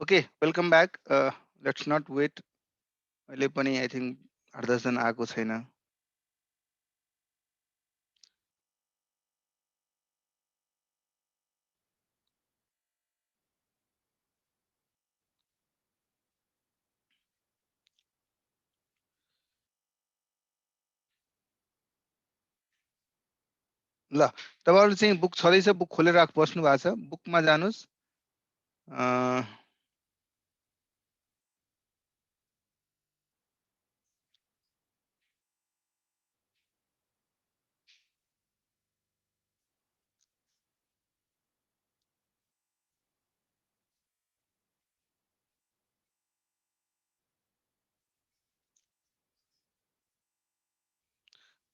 Okay, welcome back. Let's not wait. अहिले पनि I think 8-10 जना आएको छैन. ल तपाईहरु चाहिँ बुक छदैछ, बुक खोलेर बस्नु भएको छ. बुकमा जानुस्.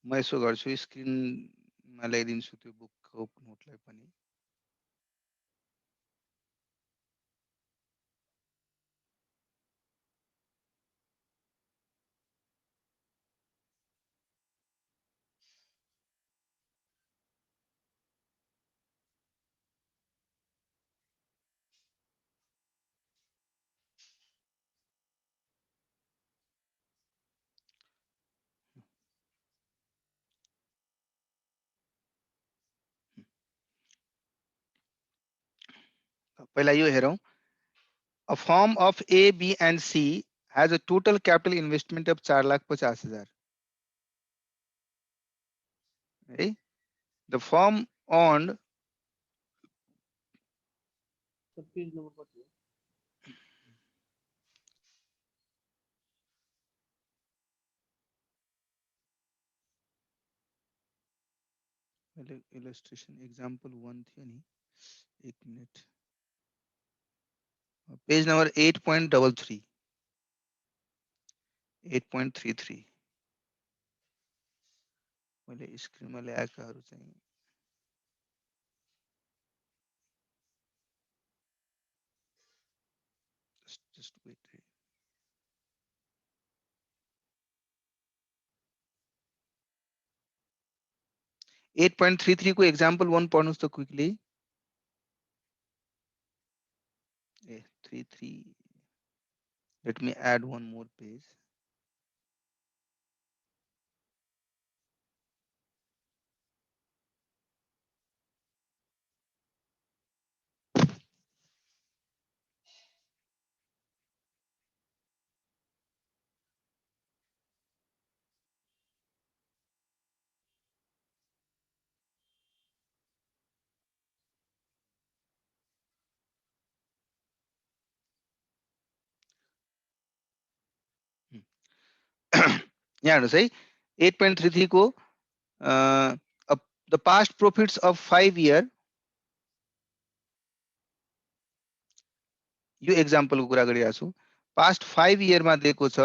म यसो गर्छु, स्क्रिनमा ल्याइदिन्छु त्यो बुकको नोटलाई पनि. पहिला यो हेरौं. A firm of A, B and C has a total capital investment of 4,50,000. है. The firm owned page number कति हो? illustration example 1 थियो नि. 1 मिनेट. Page number 8.33. 8.33. मैले स्क्रिनमा ल्याएकाहरु चाहिँ just wait. 8.33 को example 1 पढ्नुस् त quickly. 33. Let me add one more page. यहाँ हेर्नुस् है. 8.33 को the past profits of 5 year. यो example को कुरा गरिरहेको छु. Past 5 year मा दिएको छ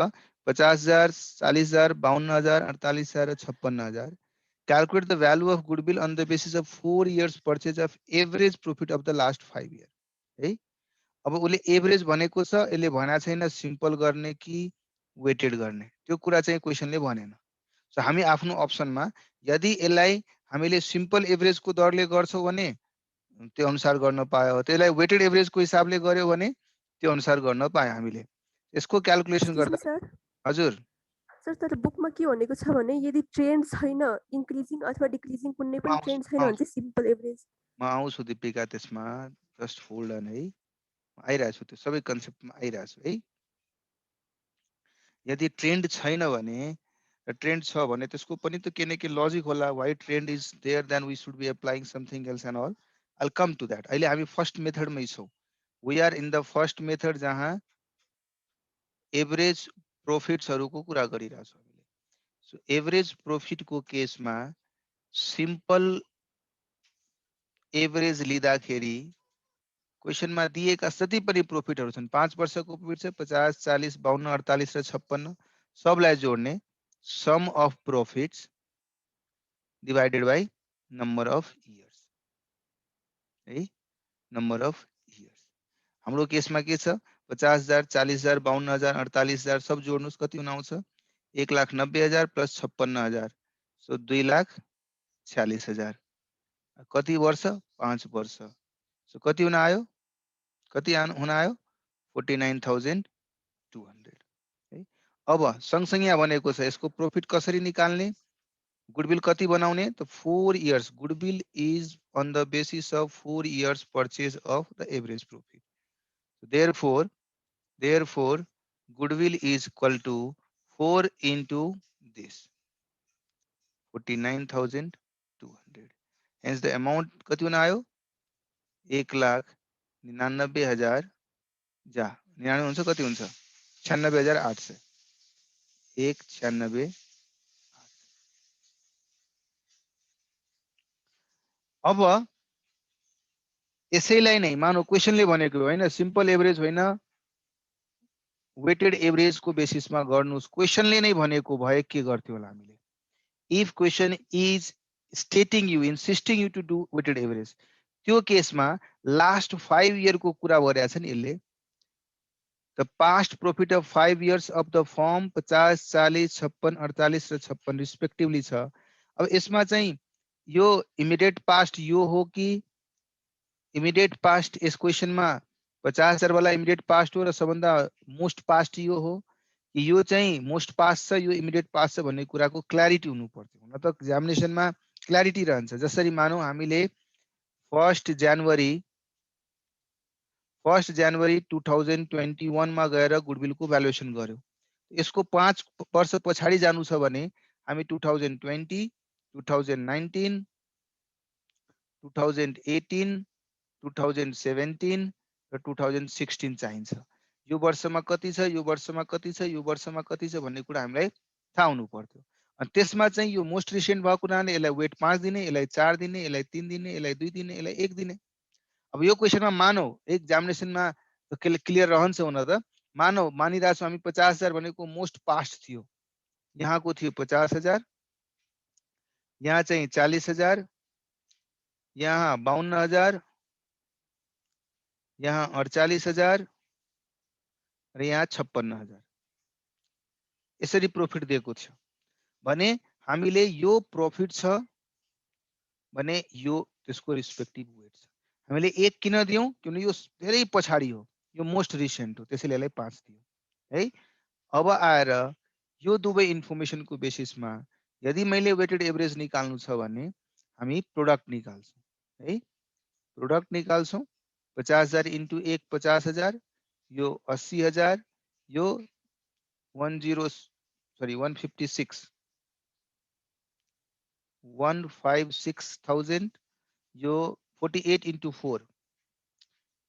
50,000, 40,000, 52,000, 48,000 र 56,000. Calculate the value of goodwill on the basis of 4 years purchase of average profit of the last 5 year. है. अब उसले एभरेज भनेको छ, यसले भनेको छैन सिम्पल गर्ने कि वेटेड गर्ने. त्यो कुरा चाहिँ क्वेशनले भनेन. सो हामी आफ्नो अप्सनमा यदि यसलाई हामीले सिम्पल एभरेजको दरले गर्छौं भने त्यो अनुसार गर्न पायो, त्यसलाई वेटेड एभरेजको हिसाबले गर्यो भने त्यो अनुसार गर्न पायो हामीले. यसको क्याल्कुलेसन Excuse me, गर्दा. sir. हजुर. सर तर बुकमा के भनेको छ भने यदि ट्रेन्ड छैन, इन्क्रिजिङ अथवा डिक्रिजिङ कुनै पनि ट्रेन्ड छैन भने चाहिँ सिम्पल एभरेज. म आउँछु दिपिका त्यसमा. जस्ट होल्ड अन है. आइरहेको छु, त्यो सबै कन्सेप्टमा आइरहेको छु है. यदि ट्रेन्ड छैन भने र ट्रेन्ड छ भने त्यसको पनि त के न के लजिक होला. Why trend is there then we should be applying something else and all. I'll come to that. अहिले हामी फर्स्ट मेथडमै छौं. We are in the first method जहाँ एभरेज प्रोफिट्सहरुको कुरा गरिरहेको छौं हामीले. सो एभरेज प्रोफिटको केसमा सिम्पल एभरेज लिँदाखेरि क्वेशनमा दिएका जति पनि प्रोफिटहरु छन् 5 वर्षको प्रोफिट छ 50, 40, 52, 48 र 56 सबलाई जोड्ने sum of profits divided by number of years. है. Number of years. हाम्रो केसमा के छ 50,000, 40,000, 52,000, 48,000 सब जोड्नुस् कति हुन आउँछ 1,90,000 प्लस 56,000. सो 2,46,000. कति वर्ष 5 वर्ष. सो कति हुन आयो, कति हुन आयो 49,200 है। अब सँगसँगै यहाँ भनेको छ यसको प्रॉफिट कसरी निकाल्ने, गुडविल कति बनाउने, त 4 years goodwill is on the basis of 4 years purchase of the average profit. Therefore goodwill is equal to 4 into this 49,200. Hence the amount कति हुन आयो, 1,99,000 जा 99 हुन्छ, कति हुन्छ 96,800, 196। अब यसैलाई नै मानौ क्वेशनले भनेको होइन, सिम्पल एभरेज होइन, वेटेड एभरेज को बेसिसमा गर्नुस्। क्वेशनले नै भनेको भए के गर्थ्यो होला हामीले, if question is stating you insisting you to do weighted average, त्यो केसमा लास्ट 5 इयर को कुरा गरेको छ नि यसले। The past profit of 5 years of the form 50, 40, 56, 48 र 56 रिस्पेक्टिभली छ। अब यसमा चाहिँ यो इमिडिएट पास्ट यो हो कि इमिडिएट पास्ट, यस क्वेशनमा 50,000 वाला इमिडिएट पास्ट हो र सबभन्दा मोस्ट पास्ट यो हो कि यो चाहिँ मोस्ट पास्ट छ, यो इमिडिएट पास्ट छ भन्ने कुराको क्ल्यारिटी हुनु पर्थ्यो। न त एक्जामिनेसनमा क्ल्यारिटी रहन्छ। जसरी मानौ हामीले 1 जनवरी 2021 मा गएर गुडविलको भ्यालुएसन गर्यो। यसको 5 वर्ष पछाडि जानु छ भने हामी 2020, 2019, 2018, 2017 र 2016 चाहिन्छ। यो वर्षमा कति छ, यो वर्षमा कति छ, यो वर्षमा कति छ भन्ने कुरा हामीलाई थाहा हुनु पर्थ्यो। अनि त्यसमा चाहिँ यो मोस्ट रिसेन्ट भएको हुनाले यसलाई वेट 5 दिने, यसलाई 4 दिने, यसलाई 3 दिने, यसलाई 2 दिने, यसलाई 1 दिने। अब यो क्वेशनमा मानौ एक्जामिनेसनमा क्लियर रहन्छ हुन त, मानौ मानिरहेको छौँ हामी 50,000 भनेको मोस्ट पास्ट थियो, यहाँको थियो 50,000, यहाँ चाहिँ 40,000, यहाँ 52,000, यहाँ 48,000 र यहाँ 56,000 यसरी प्रॉफिट दिएको छ भने हामीले यो प्रॉफिट छ भने यो त्यसको रिस्पेक्टिभ वेट छ। हामीले 1 किन दियौं, किनभने यो धेरै पछाडी हो, यो मोस्ट रिसेन्ट हो, त्यसैले यसलाई 5 दियौं है। अब आएर यो दुवै इन्फर्मेसनको बेसिसमा यदि मैले वेटेड एभरेज निकाल्नु छ भने हामी प्रोडक्ट निकाल्छौं है। प्रोडक्ट निकाल्छौं 50,000 into 1 50,000, यो 80,000, यो 156,000, यो 48 into 4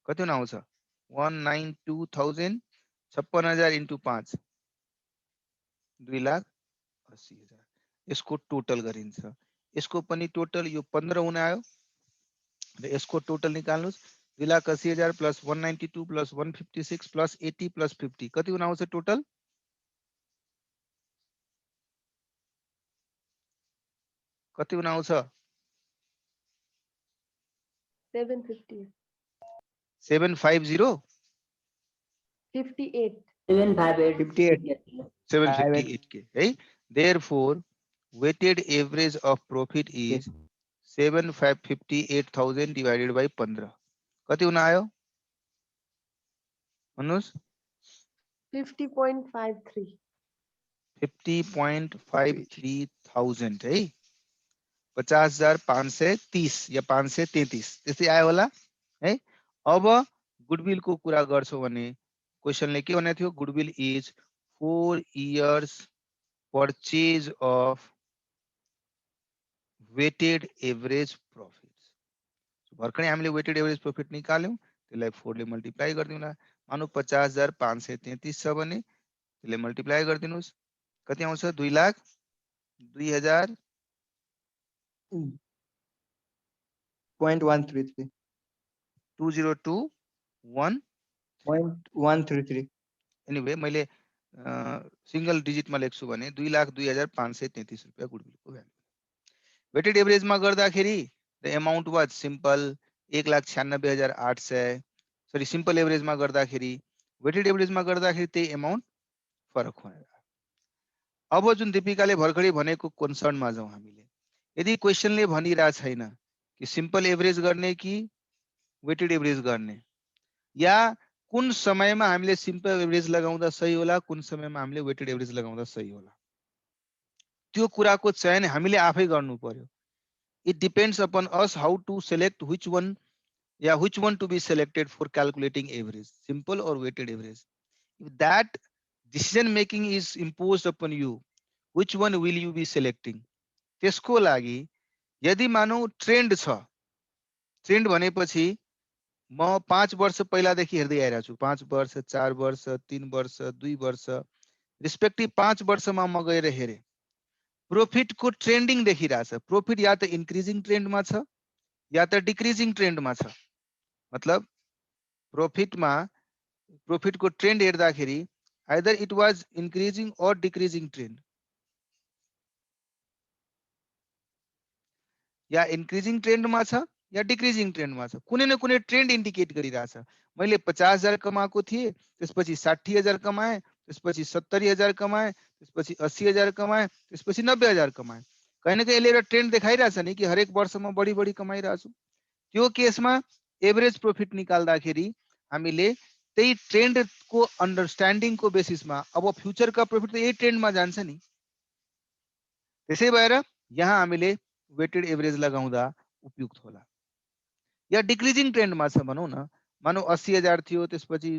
कति हुन आउँछ 192,000, 56,000 into 5 2,80,000। यसको टोटल गरिन्छ, यसको पनि टोटल यो 15 हुन आयो र यसको total निकाल्नुस् 2,80,000 plus 192 plus 156 plus 80 plus 50 कति हुन आउँछ टोटल, कति हुन आउँछ 750 750 58 758 के है। Therefore weighted average of profit is 758,000 divided by 15 कति हुन आयो भन्नुस् 50.53 50.53,000 है। 50,530 या 533 त्यस्तै आयो होला है। अब गुडविल को कुरा गर्छौं भने क्वेशनले के भनेको थियो, goodwill is 4 years purchase of weighted average profits। भर्खरै हामीले वेटेड एभरेज प्रॉफिट निकाल्यौं, त्यसलाई 4 ले मल्टिप्लाई गर्दिनुला। मानौ 50,533 छ भने त्यसले मल्टिप्लाई गर्दिनुस्, कति आउँछ 2,02,000 0.133 2021 0.133 एनीवे मैले सिंगल डिजिट मा लेख्छु भने 2,02,533 रुपैयाँ गुडविलको भ्यालु। वेटेड एभरेज मा गर्दाखेरि the amount was simple 1,96,800, sorry simple average मा गर्दाखेरि, वेटेड एभरेज मा गर्दाखेरि त्यही अमाउन्ट फरक हुने। अब जुन दीपिकाले भर्खरै भनेको कन्सर्नमा जाउँ हामीले। यदि क्वेशनले भनिरा छैन कि सिम्पल एभरेज गर्ने कि वेटेड एभरेज गर्ने, या कुन समयमा हामीले सिम्पल एभरेज लगाउँदा सही होला, कुन समयमा हामीले वेटेड एभरेज लगाउँदा सही होला, त्यो कुराको चयन हामीले आफै गर्नु पर्यो. It depends upon us how to select which one to be selected for calculating average, simple or weighted average. If that decision making is imposed upon you, which one will you be selecting? त्यसको लागि यदि मानौ trend छ, trend भनेपछि म 5 वर्ष पहिलादेखि हेर्दै आइरहेको छु, 5 वर्ष 4 वर्ष 3 वर्ष 2 वर्ष रिस्पेक्टिभ 5 वर्षमा म गएर हेरे, प्रॉफिट को ट्रेंडिंग देखिरहेछ. प्रॉफिट या त इंक्रीजिंग ट्रेन्डमा छ या त डिक्रिजिंग ट्रेन्डमा छ. मतलब प्रॉफिट को ट्रेंड हेर्दाखेरि आइदर इट वाज इंक्रीजिंग और डिक्रिजिंग ट्रेंड, या इंक्रीजिंग ट्रेन्डमा छ या डिक्रिजिंग ट्रेन्डमा छ. कुनै न कुनै ट्रेन्ड इन्डिकेट गरिरहेछ. मैले 50,000 कमाएको थिएँ, त्यसपछि 60,000 कमाएँ, त्यसपछि 70,000 कमाएँ, त्यसपछि 80,000 कमाएँ, त्यसपछि 90,000 कमाएँ. कहीं न कहीं यसले एउटा ट्रेन्ड देखाइरहेछ नि कि हरेक वर्षमा बढी बढी कमाइरहेछु. त्यो केसमा एभरेज प्रॉफिट निकाल्दाखेरि हामीले त्यही ट्रेन्डको अन्डरस्ट्यान्डिङको बेसिसमा अब फ्युचरका प्रॉफिट त यही ट्रेन्डमा जान्छ नि. त्यसै भएर यहाँ हामीले वेटेड एभरेज लगाउँदा उपयुक्त होला. या डिक्रिजिङ ट्रेन्डमा छ भनौँ न, मानौ 80,000 थियो, त्यसपछि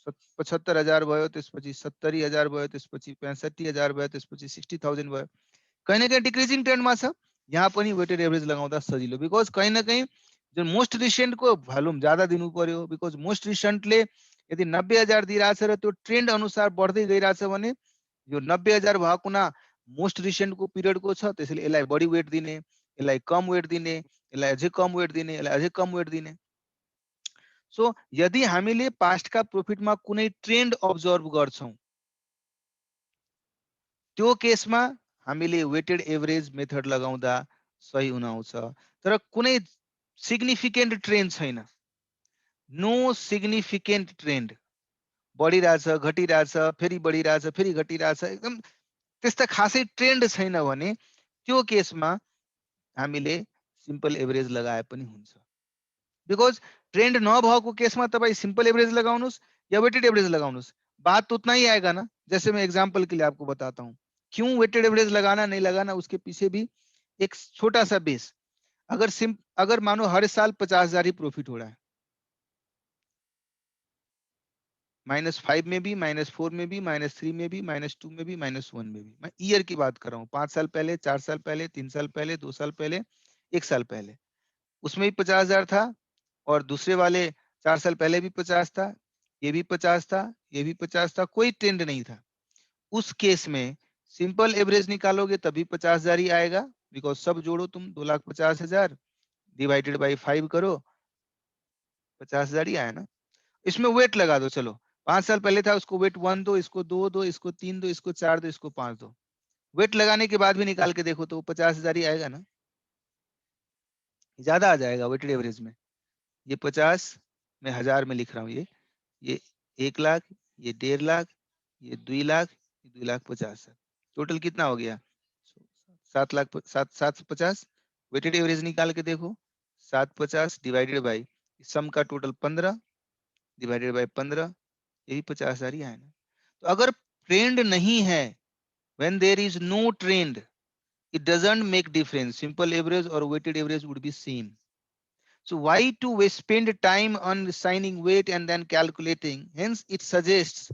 75,000 भयो, त्यसपछि 70,000 भयो, त्यसपछि 65,000 भयो, त्यसपछि 60,000 भयो. कहीं न कहीं डिक्रिजिङ ट्रेन्डमा छ, यहाँ पनि वेटेड एभरेज लगाउँदा सजिलो. बिकज कहीं न कहीं जुन मोस्ट रिसेन्ट को भ्यालुम ज्यादा दिनु पर्यो. बिकज मोस्ट रिसेन्टले यदि 90,000 दिइरहेछ र त्यो ट्रेन्ड अनुसार बढ्दै गइरहेछ भने यो 90,000 भएको ना मोस्ट रिसेन्ट को पिरियड को छ, त्यसैले यसलाई बढी वेट दिने, यसलाई कम वेट दिने, यसलाई अझै कम वेट दिने, यसलाई अझै कम वेट दिने. सो यदि हामीले पास्ट का प्रॉफिटमा कुनै ट्रेन्ड अब्जर्भ गर्छौं, त्यो केसमा हामीले वेटेड एभरेज मेथड लगाउँदा सही हुन आउँछ. तर कुनै सिग्निफिकेन्ट ट्रेन्ड छैन, नो सिग्निफिकेन्ट ट्रेन्ड, बढिरहेछ घटिरहेछ फेरि बढिरहेछ फेरि घटिरहेछ, एकदम त्यस्ता खासै ट्रेन्ड छैन भने त्यो केसमा हामीले सिम्पल एभरेज लगाए पनि हुन्छ. बिकज ट्रेंड नभएको केसमा तपाईं सिंपल एवरेज लगाउनुस् या वेटेड एवरेज लगाउनुस्, बात तो उतना ही आएगा ना. जैसे मैं एग्जांपल के लिए आपको बताता हूँ क्यों वेटेड एवरेज लगाना नहीं लगाना, उसके पीछे भी एक छोटा सा बेस. अगर मानो हर साल 50,000 ही प्रॉफिट हो रहा है, -5 में भी, -4 में भी, -3 में भी, -2 में भी, -1 में भी. मैं ईयर की बात कर रहा हूँ. 5 साल पहले, 4 साल पहले, 3 साल पहले, 2 साल पहले, 1 साल पहले, उसमें भी 50,000 था और दूसरे वाले 4 साल पहले भी 50 था, ये भी 50 था, ये भी 50 था, कोई ट्रेंड नहीं था. उस केस में सिंपल एवरेज निकालोगे तभी 50,000 ही आएगा. बिकॉज सब जोड़ो तुम 2,50,000 डिवाइडेड बाई 5 करो, 50,000 ही आया ना. इसमें वेट लगा दो. चलो 5 साल पहले था, उसको वेट 1 दो, इसको 2 दो, इसको 3 दो, इसको 4 दो, इसको 5 दो. वेट लगाने के बाद भी निकाल के देखो तो 50,000 ही आएगा ना. ज्यादा आ जाएगा वेटेड एवरेज में. ये 50 मैं 1000 में लिख रहा हूँ, ये 1 लाख, ये 1.5 लाख, ये 2 लाख, ये 2,50,000. टोटल कितना हो गया? 7,50,000. वेटेड एवरेज निकाल के देखो, 750 डिवाइडेड बाई सम का टोटल 15 डिवाइडेड बाई 15, यही 50,000 ही आया ना. तो अगर ट्रेंड नहीं है, when there is no trend, it doesn't make difference. Simple average or weighted average would be same. So why to spend time on assigning weight and then calculating? Hence it suggests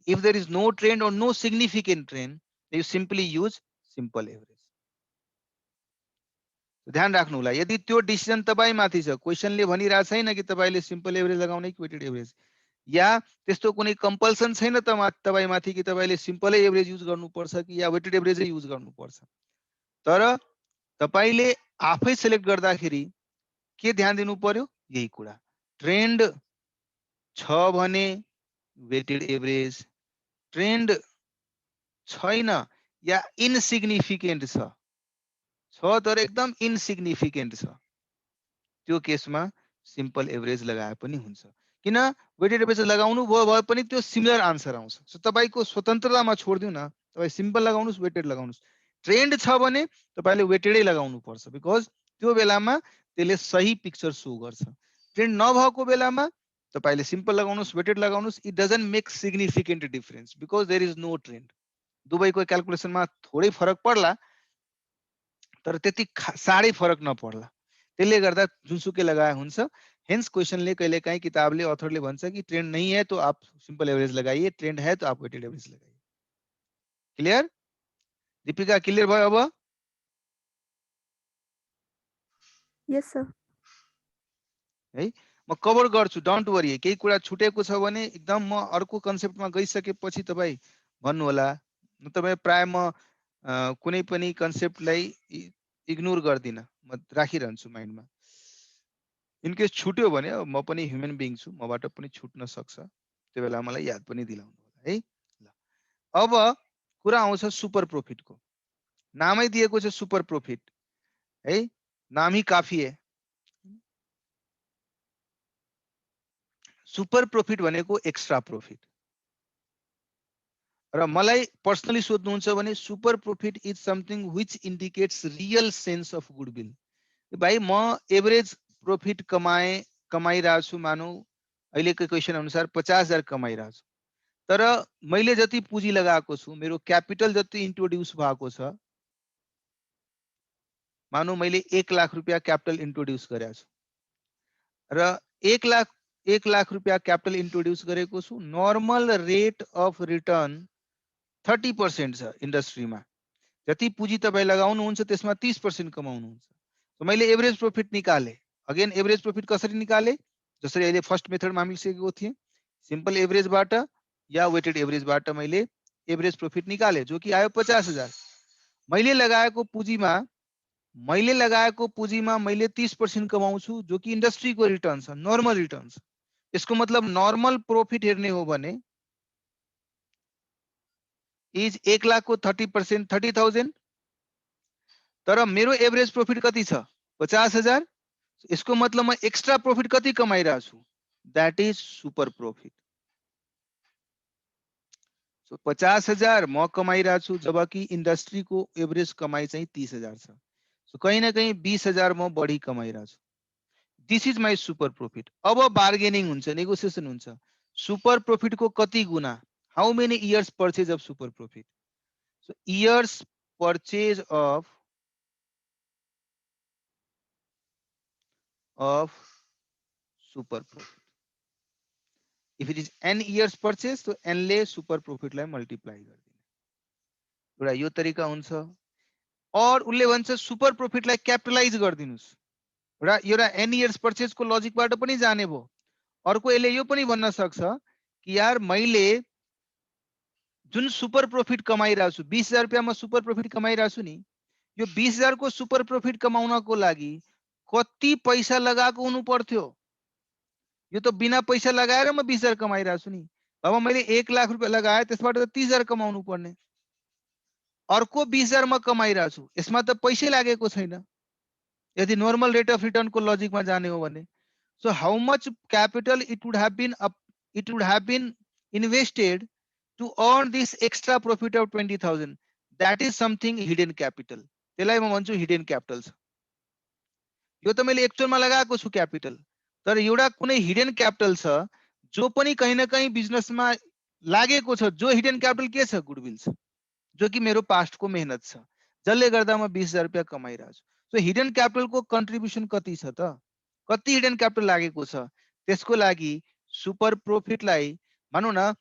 if there is no trend or no significant trend, you simply use simple average. ध्यान राख्नु होला. यदि त्यो decision तपाईँ माथि छ, क्वेशनले भनिरहेको छैन कि तपाईले सिम्पल एभरेज लगाउने कि वेटेड एभरेज, या त्यस्तो कुनै कम्पल्सन छैन तपाईँ माथि कि तपाईले सिम्पलै एभरेज युज गर्नुपर्छ कि या वेटेड एभरेजै युज गर्नुपर्छ. तर तपाईले आफै सिलेक्ट गर्दाखेरि के ध्यान दिनु पर्यो? यही कुरा. ट्रेन्ड छ भने वेटेड एभरेज, ट्रेन्ड छैन या इनसिग्निफिकेन्ट छ तर एकदम इनसिग्निफिकेन्ट छ, त्यो केसमा सिम्पल एभरेज लगाए पनि हुन्छ. किन वेटेड एभरेज लगाउनु भयो भए पनि त्यो सिमिलर आन्सर आउँछ. सो तपाईको स्वतन्त्रतामा छोड्दिउ न, तपाई सिम्पल लगाउनुस् वेटेड लगाउनुस्. ट्रेन्ड छ भने तपाईले वेटेडै लगाउनु पर्छ. बिकज त्यो बेलामा त्यसले सही पिक्चर शो गर्छ. ट्रेन्ड नभएको बेलामा तपाईले सिम्पल लगाउनुस् वेटेड लगाउनुस् it doesn't make significant difference because there is no trend दुबईको क्याल्कुलेसनमा थोरै फरक पर्ला तर त्यति साह्रै फरक नपर्ला त्यसले गर्दा जुनसुकै लगाए हुन्छ हेन्स क्वेशनले कहिलेकाहीँ किताबले अथरले भन्छ कि ट्रेन्ड नहीं है तो आप सिंपल एवरेज लगाइए ट्रेन्ड है तो आप वेटेड एवरेज लगाइए क्लियर दीपिका क्लियर भयो अब यस सर है म कभर गर्छु डोन्ट वरी केही कुरा छुटेको छ भने एकदम म अर्को कन्सेप्टमा गइसकेपछि तपाई भन्नु होला नत्र प्राय म कुनै पनि कन्सेप्टलाई इग्नोर गर्दिन म राखिरहन्छु माइन्डमा इनकेस छुट्यो भने म पनि ह्युमन बिइङ छु मबाट पनि छुट्न सक्छ त्यो बेला मलाई याद पनि दिलाउनु होला है ल अब कुरा आउँछ सुपर प्रॉफिटको नामै दिएको छ सुपर प्रॉफिट है नाम ही काफी है सुपर प्रॉफिट भनेको एक्स्ट्रा प्रॉफिट र मलाई पर्सनली सोध्नुहुन्छ भने super profit is something which indicates real sense of goodwill भाइ म एभरेज प्रॉफिट कमाइरहेको छु मानौ अहिलेको क्वेशन अनुसार 50,000 कमाइरहेको छु तर मैले जति पुँजी लगाएको छु मेरो क्यापिटल जति इन्ट्रोड्युस भएको छ मानौ मैले 1 लाख रुपैयाँ क्यापिटल इन्ट्रोड्युस गरेको छु र 1 लाख रुपैयाँ क्यापिटल इन्ट्रोड्युस गरेको छु नर्मल रेट अफ रिटर्न 30% छ इन्डस्ट्रीमा जति पुँजी तपाई लगाउनुहुन्छ त्यसमा 30% कमाउनुहुन्छ तो मैले एभरेज प्रॉफिट निकाले अगेन एभरेज प्रॉफिट कसरी निकाले जसरी अहिले फर्स्ट मेथडमा हामीले सिकेको थिए सिम्पल एभरेजबाट या वेटेड एभरेजबाट मैले एभरेज प्रॉफिट निकाले जो कि आयो 50,000 मैले लगाएको पुँजीमा मैले 30% कमाउँछु जो कि इन्डस्ट्रीको रिटर्न छ नर्मल रिटर्न छ यसको मतलब नर्मल प्रॉफिट हेर्ने हो भने इज 1 लाख को 30% 30,000 तर मेरो एभरेज प्रॉफिट कति छ 50,000 यसको मतलब म एक्स्ट्रा प्रॉफिट कति कमाइरहेको छु that is super profit so 50,000 म कमाइरहेको छु जबकि इन्डस्ट्री को एभरेज कमाई चाहिँ 30,000 छ सो कहीं न कहीं 20,000 म बढी कमाइरहेको छु this is my super profit अब बार्गेनिङ हुन्छ नेगोसिएसन हुन्छ सुपर प्रॉफिट को कति गुना how many years purchase of super profit so years purchase of super profit if it is n years purchase तो n ले super profit लाई multiply गर्दिने एउटा यो तरिका हुन्छ और उले भन्छ सुपर प्रॉफिट लाई क्यापिटलाइज गर्दिनुस् एउटा n years purchase को लजिकबाट पनि जाने भो अर्को यसले यो पनि भन्न सक्छ कि यार मैले जुन सुपर प्रॉफिट कमाइरहेको छु 20,000 रुपैयाँ म सुपर प्रॉफिट कमाइरहेको छु नि यो 20,000 को सुपर प्रॉफिट कमाउनको लागि कति पैसा लगाएको हुनु पर्थ्यो यो त बिना पैसा लगाएर म 20,000 कमाइरहेको छु नि अब मैले 1 लाख रुपैयाँ लगाए त्यसबाट त 30,000 कमाउनु पर्ने अर्को 20,000 म कमाइरहेको छु यसमा त पैसै लागेको छैन यदि नर्मल रेट अफ रिटर्न को लजिकमा जाने हो भने so how much capital it would have been invested to earn this extra profit of 20,000 that is something hidden capital त्यसलाई म भन्छु hidden capital छ यो त मैले एक्चुअलमा लगाएको छु क्यापिटल तर एउटा कुनै हिडन क्यापिटल छ जो पनि कहीं न कहीं बिजनेसमा लागेको छ जो हिडन क्यापिटल के छ गुडविल छ जो कि मेरो पास्ट को मेहनत छ जसले गर्दा म 20,000 रुपैयाँ कमाइरहेको छु सो हिडन क्यापिटल को कन्ट्रिब्युसन कति छ त कति हिडन क्यापिटल लागेको छ त्यसको लागि सुपर प्रॉफिटलाई मानौ न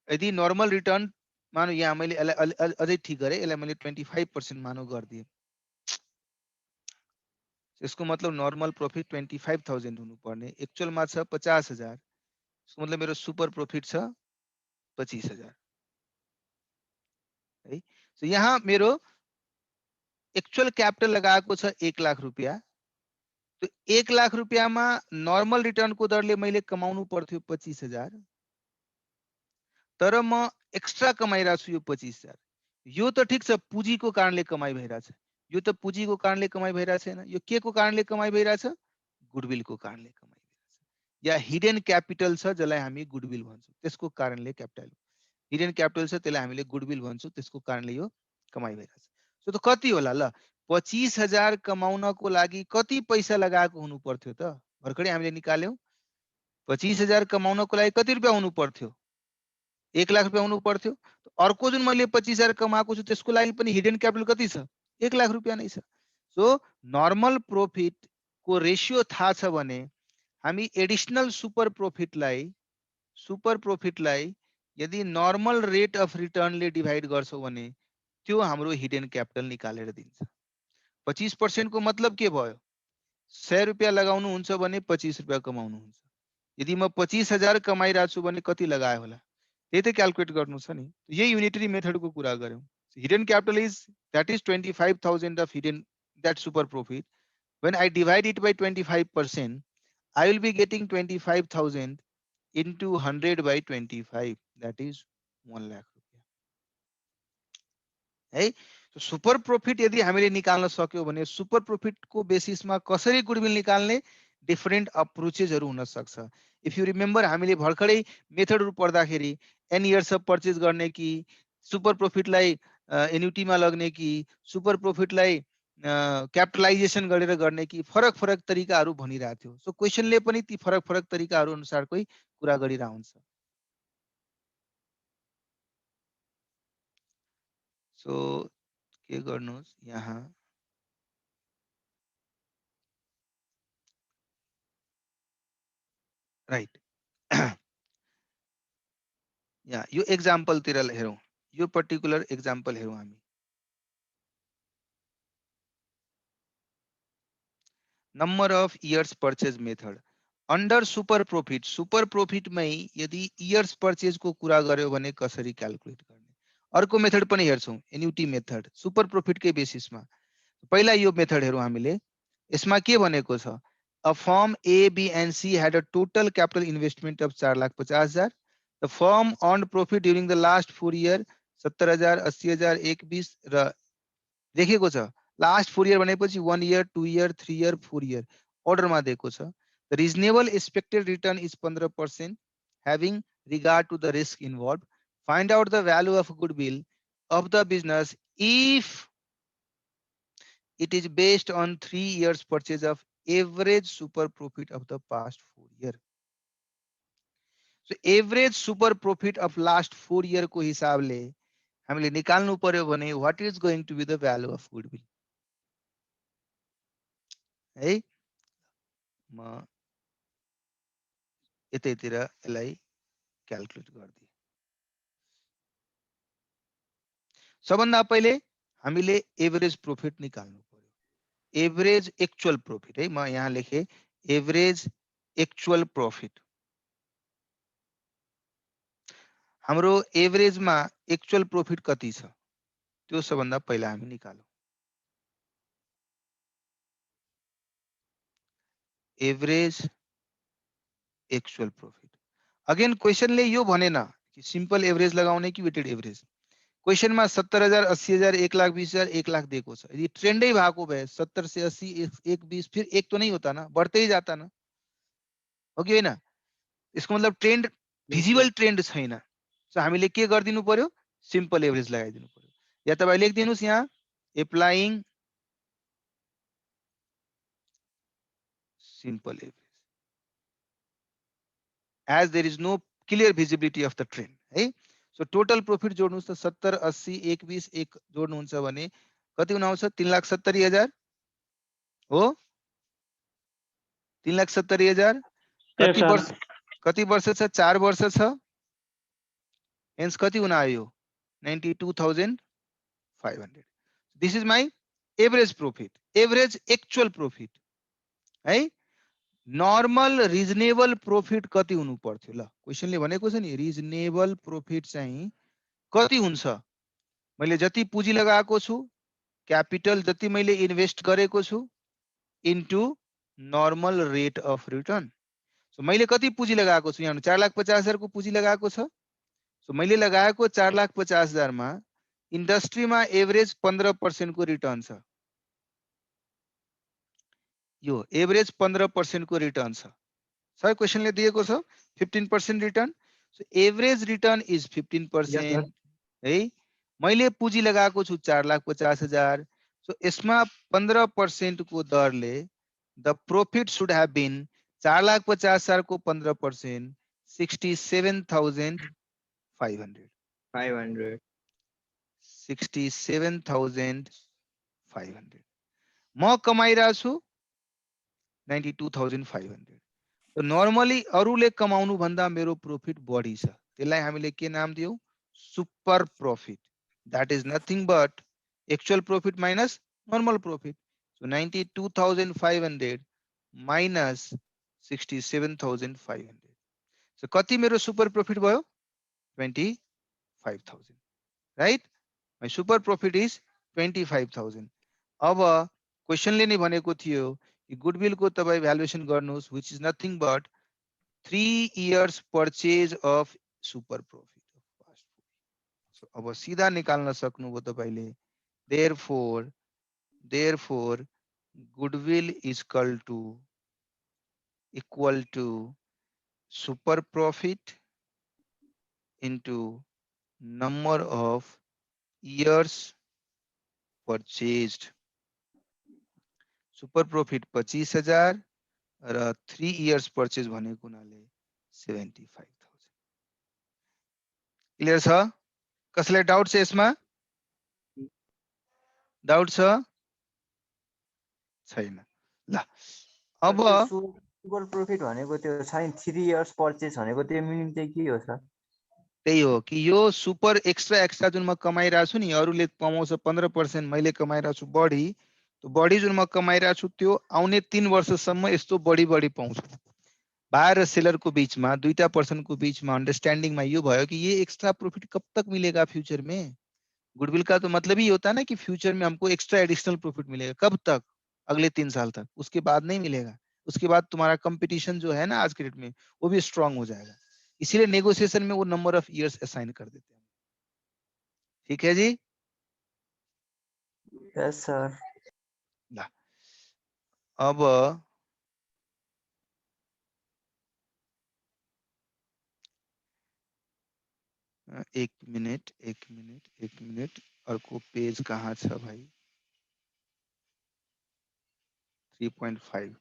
यदि नर्मल रिटर्न मानौ यहाँ मैले अझै ठीक गरे यसलाई मैले 25% मानौ गर्दिए यसको मतलब नर्मल प्रॉफिट 25,000 हुनु पर्ने एक्चुअल मा छ 50,000 यसको मतलब मेरो सुपर प्रॉफिट छ 25,000 है सो यहाँ मेरो एक्चुअल क्यापिटल लगाएको छ 1 लाख रुपैयाँ तो 1 लाख रुपैयाँमा नर्मल रिटर्न को दरले मैले कमाउनु पर्थ्यो 25,000 तर म एक्स्ट्रा कमाइरहेको छु यो 25,000 यो त ठीक छ पुँजीको कारणले कमाइ भइरहेछ यो त पुँजीको कारणले कमाइ भइरहेछ हैन यो के को कारणले कमाइ भइरहेछ गुडविलको कारणले कमाइ भइरहेछ या हिडन क्यापिटल छ जसलाई हामी गुडविल भन्छौं त्यसको कारणले क्यापिटल हिडन क्यापिटल छ त्यसलाई हामीले गुडविल भन्छौं त्यसको कारणले यो कमाइ भइरहेछ सो त कति होला ल 25,000 कमाउनको लागि कति पैसा लगाएको हुनु पर्थ्यो त भर्खरै हामीले निकाल्यौं 25,000 कमाउनको लागि कति रुपियाँ आउनु पर्थ्यो? 1 लाख रुपियाँ आउनु पर्थ्यो। अर्को जुन मैले 25,000 कमाएको छु त्यसको लागि पनि हिडन क्यापिटल कति छ? 1 लाख रुपियाँ नै छ। सो नर्मल प्रॉफिट को रेशियो थाहा छ भने हामी एडिशनल सुपर प्रॉफिटलाई यदि नर्मल रेट अफ रिटर्नले डिभाइड गर्छौं भने त्यो हाम्रो हिडन क्यापिटल निकालेर दिन्छ। 25% को मतलब के भयो? 100 रुपियाँ लगाउनु हुन्छ भने 25 रुपियाँ कमाउनु हुन्छ। यदि म 25,000 कमाइरहेको छु भने कति लगाए होला? त्यही त क्याल्कुलेट गर्नु छ नि। यही युनिटरी मेथड को कुरा गर्यौं। Hidden capital is that is 25,000 of hidden that super profit. When I divide it by 25%, I will be getting 25,000 into 100 by 25. That is 1 lakh रुपियाँ है। तो सुपर प्रॉफिट यदि हामीले निकाल्न सक्यौ भने सुपर प्रॉफिट को बेसिसमा कसरी गुडविल निकाल्ने डिफरेंट अप्रोचेसहरु हुन सक्छ। इफ यू रिमेम्बर हामीले भर्खरै मेथडहरु पढ्दाखेरि एन इयर्स अफ परचेज गर्ने कि सुपर प्रॉफिटलाई एन्युटीमा लग्ने कि सुपर प्रॉफिटलाई क्यापिटलाइजेसन गरेर गर्ने कि फरक फरक तरिकाहरु भनिरहेको थियो। सो क्वेशनले पनि ती फरक फरक तरिकाहरु अनुसारकै कुरा गरिरा हुन्छ। सो के गर्नुस् यहाँ राइट यहाँ यो एक्जाम्पल तिर हेरौं। यो पर्टिकुलर एक्जाम्पल हेरौं हामी। Number of years purchase method under super profit में यदि इयर्स परचेज को कुरा गर्यो भने कसरी क्याल्कुलेट गर्ने। अर्को मेथड पनि हेर्छौं एन्युटी मेथड सुपर प्रॉफिट के बेसिसमा। पहिला यो मेथड हेरौं हामीले। यसमा के भनेको छ? A firm A, B and C had a total capital investment of 4,50,000. The firm earned profit during the last 4 year 70,000, 80,000, 120 र देखेको छ। लास्ट 4 इयर भनेपछि 1 इयर, 2 इयर, 3 इयर, 4 इयर अर्डरमा दिएको छ। The reasonable expected return is 15% having regard to the risk involved. Find out the value of goodwill of the business if it is based on 3 years purchase of average super profit of the past 4 year. So average super profit of last 4 year को हिसाबले हामीले निकाल्नु पर्यो भने what is going to be the value of goodwill है। म यतैतिर यसलाई क्याल्कुलेट गर्दिए। सबभन्दा पहिले हामीले एभरेज प्रॉफिट निकाल्नु पर्यो। एभरेज एक्चुअल प्रॉफिट है। म यहाँ लेखे एभरेज एक्चुअल प्रॉफिट। हाम्रो एभरेजमा एक्चुअल प्रॉफिट कति छ त्यो सबभन्दा पहिला हामी निकालौं। Average actual profit. अगेन क्वेशनले यो भनेन कि सिंपल एभरेज लगाउने कि वेटेड एभरेज। क्वेशनमा 70,000, 80,000, 1,20,000, 1 लाख दिएको छ। यदि ट्रेंडै भएको भए 70 से 80, 120 फिर एक तो नहीं होता ना, बढ़ते ही जाता ना, हो कि हैन? यसको मतलब ट्रेंड भिजिबल ट्रेंड छैन। सो हामीले के गर्दिनु पर्यो? सिंपल एभरेज लगाइदिनु पर्यो। या तपाईं लेख्दिनुस् यहाँ applying simple average as there is no clear visibility of the trend है। सो टोटल प्रॉफिट जोड्नुस् त 70, 80, 120 एक जोड्नुहुन्छ भने कति हुन आउँछ? 3,70,000 हो। 3,70,000 कति वर्ष छ? 4 वर्ष छ। हेन्स कति हुन आयो? 92,500। This is my average profit, average actual profit है। नर्मल रिजनेबल प्रॉफिट कति हुनु पर्थ्यो? ल क्वेशनले भनेको छ नि रिजनेबल प्रॉफिट चाहिँ कति हुन्छ? मैले जति पुँजी लगाएको छु, क्यापिटल जति मैले इन्भेस्ट गरेको छु into normal rate of return. So मैले कति पुँजी लगाएको छु? यहाँ 4,50,000 को पुँजी लगाएको छ। सो मैले लगाएको 4,50,000 मा इन्डस्ट्रीमा एभरेज 15% को रिटर्न छ। यो एभरेज 15% को रिटर्न छ। सही क्वेशनले दिएको छ 15% return. So average return is 15% है। मैले पुँजी लगाएको छु 4,50,000। सो यसमा 15% को दरले the profit should have been 4,50,000 को 15%, 67,500, 500. 67,500. म कमाइरहेको छु 92,500. तो नर्मली अरूले कमाउनु भन्दा मेरो प्रॉफिट बढी छ, त्यसलाई हामीले के नाम दियौ? Super profit. That is nothing but actual profit minus normal profit. So 92,500 minus 67,500. So कति मेरो सुपर प्रॉफिट भयो? 25,000. Right? My super profit is 25,000. अब क्वेशनले नै भनेको थियो कि गुडविल को तपाई भ्यालुएसन गर्नुस्, which is nothing but 3 years purchase of super profit. So अब सीधा निकाल्न सक्नुभयो तपाईले. Therefore goodwill is equal to super profit into number of years purchased. Super profit 25,000 र 3 years purchase भनेको हुनाले 75,000. क्लियर छ? कसैलाई डाउट छ यसमा? डाउट छ? छैन. ल अब सुपर प्रॉफिट भनेको त्यो छैन 3 इयर्स परचेज भनेको त्यो मिनिङ चाहिँ के हो सर? त्यही हो कि यो सुपर एक्स्ट्रा जुन म कमाइरहेको छु नि, अरूले कमाउँछ 15%, मैले कमाइरहेको छु बढी. त्यो बढी जुन म कमाइरहेको छु त्यो आउने 3 वर्षसम्म यस्तो बढी पाउँछु. बायर र सेलर को बीच में, दुईटा पर्सन को बीच में अंडरस्टैंडिंग में ये भयो कि ये एक्स्ट्रा प्रॉफिट कब तक मिलेगा फ्यूचर में. गुडविल का तो मतलब ही होता है ना कि फ्यूचर में हमको एक्स्ट्रा एडिशनल प्रॉफिट मिलेगा. कब तक? अगले 3 साल तक. उसके बाद नहीं मिलेगा. उसके बाद तुम्हारा कंपटीशन जो है ना आज के डेट में, वो भी स्ट्रांग हो जाएगा. इसीलिए नेगोशिएशन में वो नंबर ऑफ इयर्स असाइन कर देते हैं. ठीक है जी? यस सर. अब एक मिनट अर्को पेज कहाँ छ भाई? 3.5.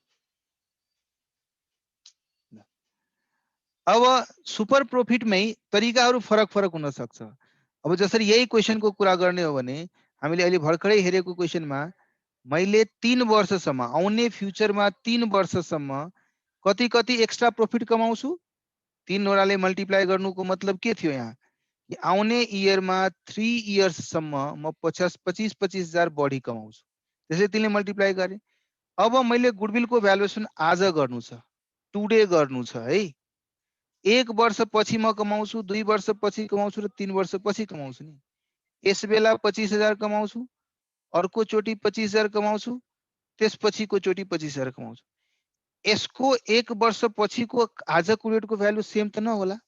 अब सुपर प्रॉफिट में तरिकाहरु फरक हुन सक्छ. अब जसरी यही क्वेशन को कुरा गर्ने हो भने हामीले अहिले भर्खरै हेरेको क्वेशनमा मैले 3 वर्षसम्म आउने फ्युचरमा 3 वर्षसम्म कति एक्स्ट्रा प्रॉफिट कमाउँछु. 3 वटाले मल्टिप्लाई गर्नुको मतलब के थियो यहाँ कि आउने इयरमा 3 इयर्ससम्म म 25,000 बढी कमाउँछु. त्यसै 3 ले मल्टिप्लाई गरे. अब मैले गुडविल को भ्यालुएसन आज गर्नु छ, टुडे गर्नु छ है. 1 वर्ष पछि म कमाउँछु, 2 वर्ष पछि कमाउँछु र 3 वर्ष पछि कमाउँछु नि. यस बेला 25,000 कमाउँछु, अर्को चोटी 25,000 कमाउँछु, त्यसपछिको चोटी 25,000 कमाउँछु. यसको 1 वर्ष पछिको आजको रेटको भ्यालु सेम त नहोला.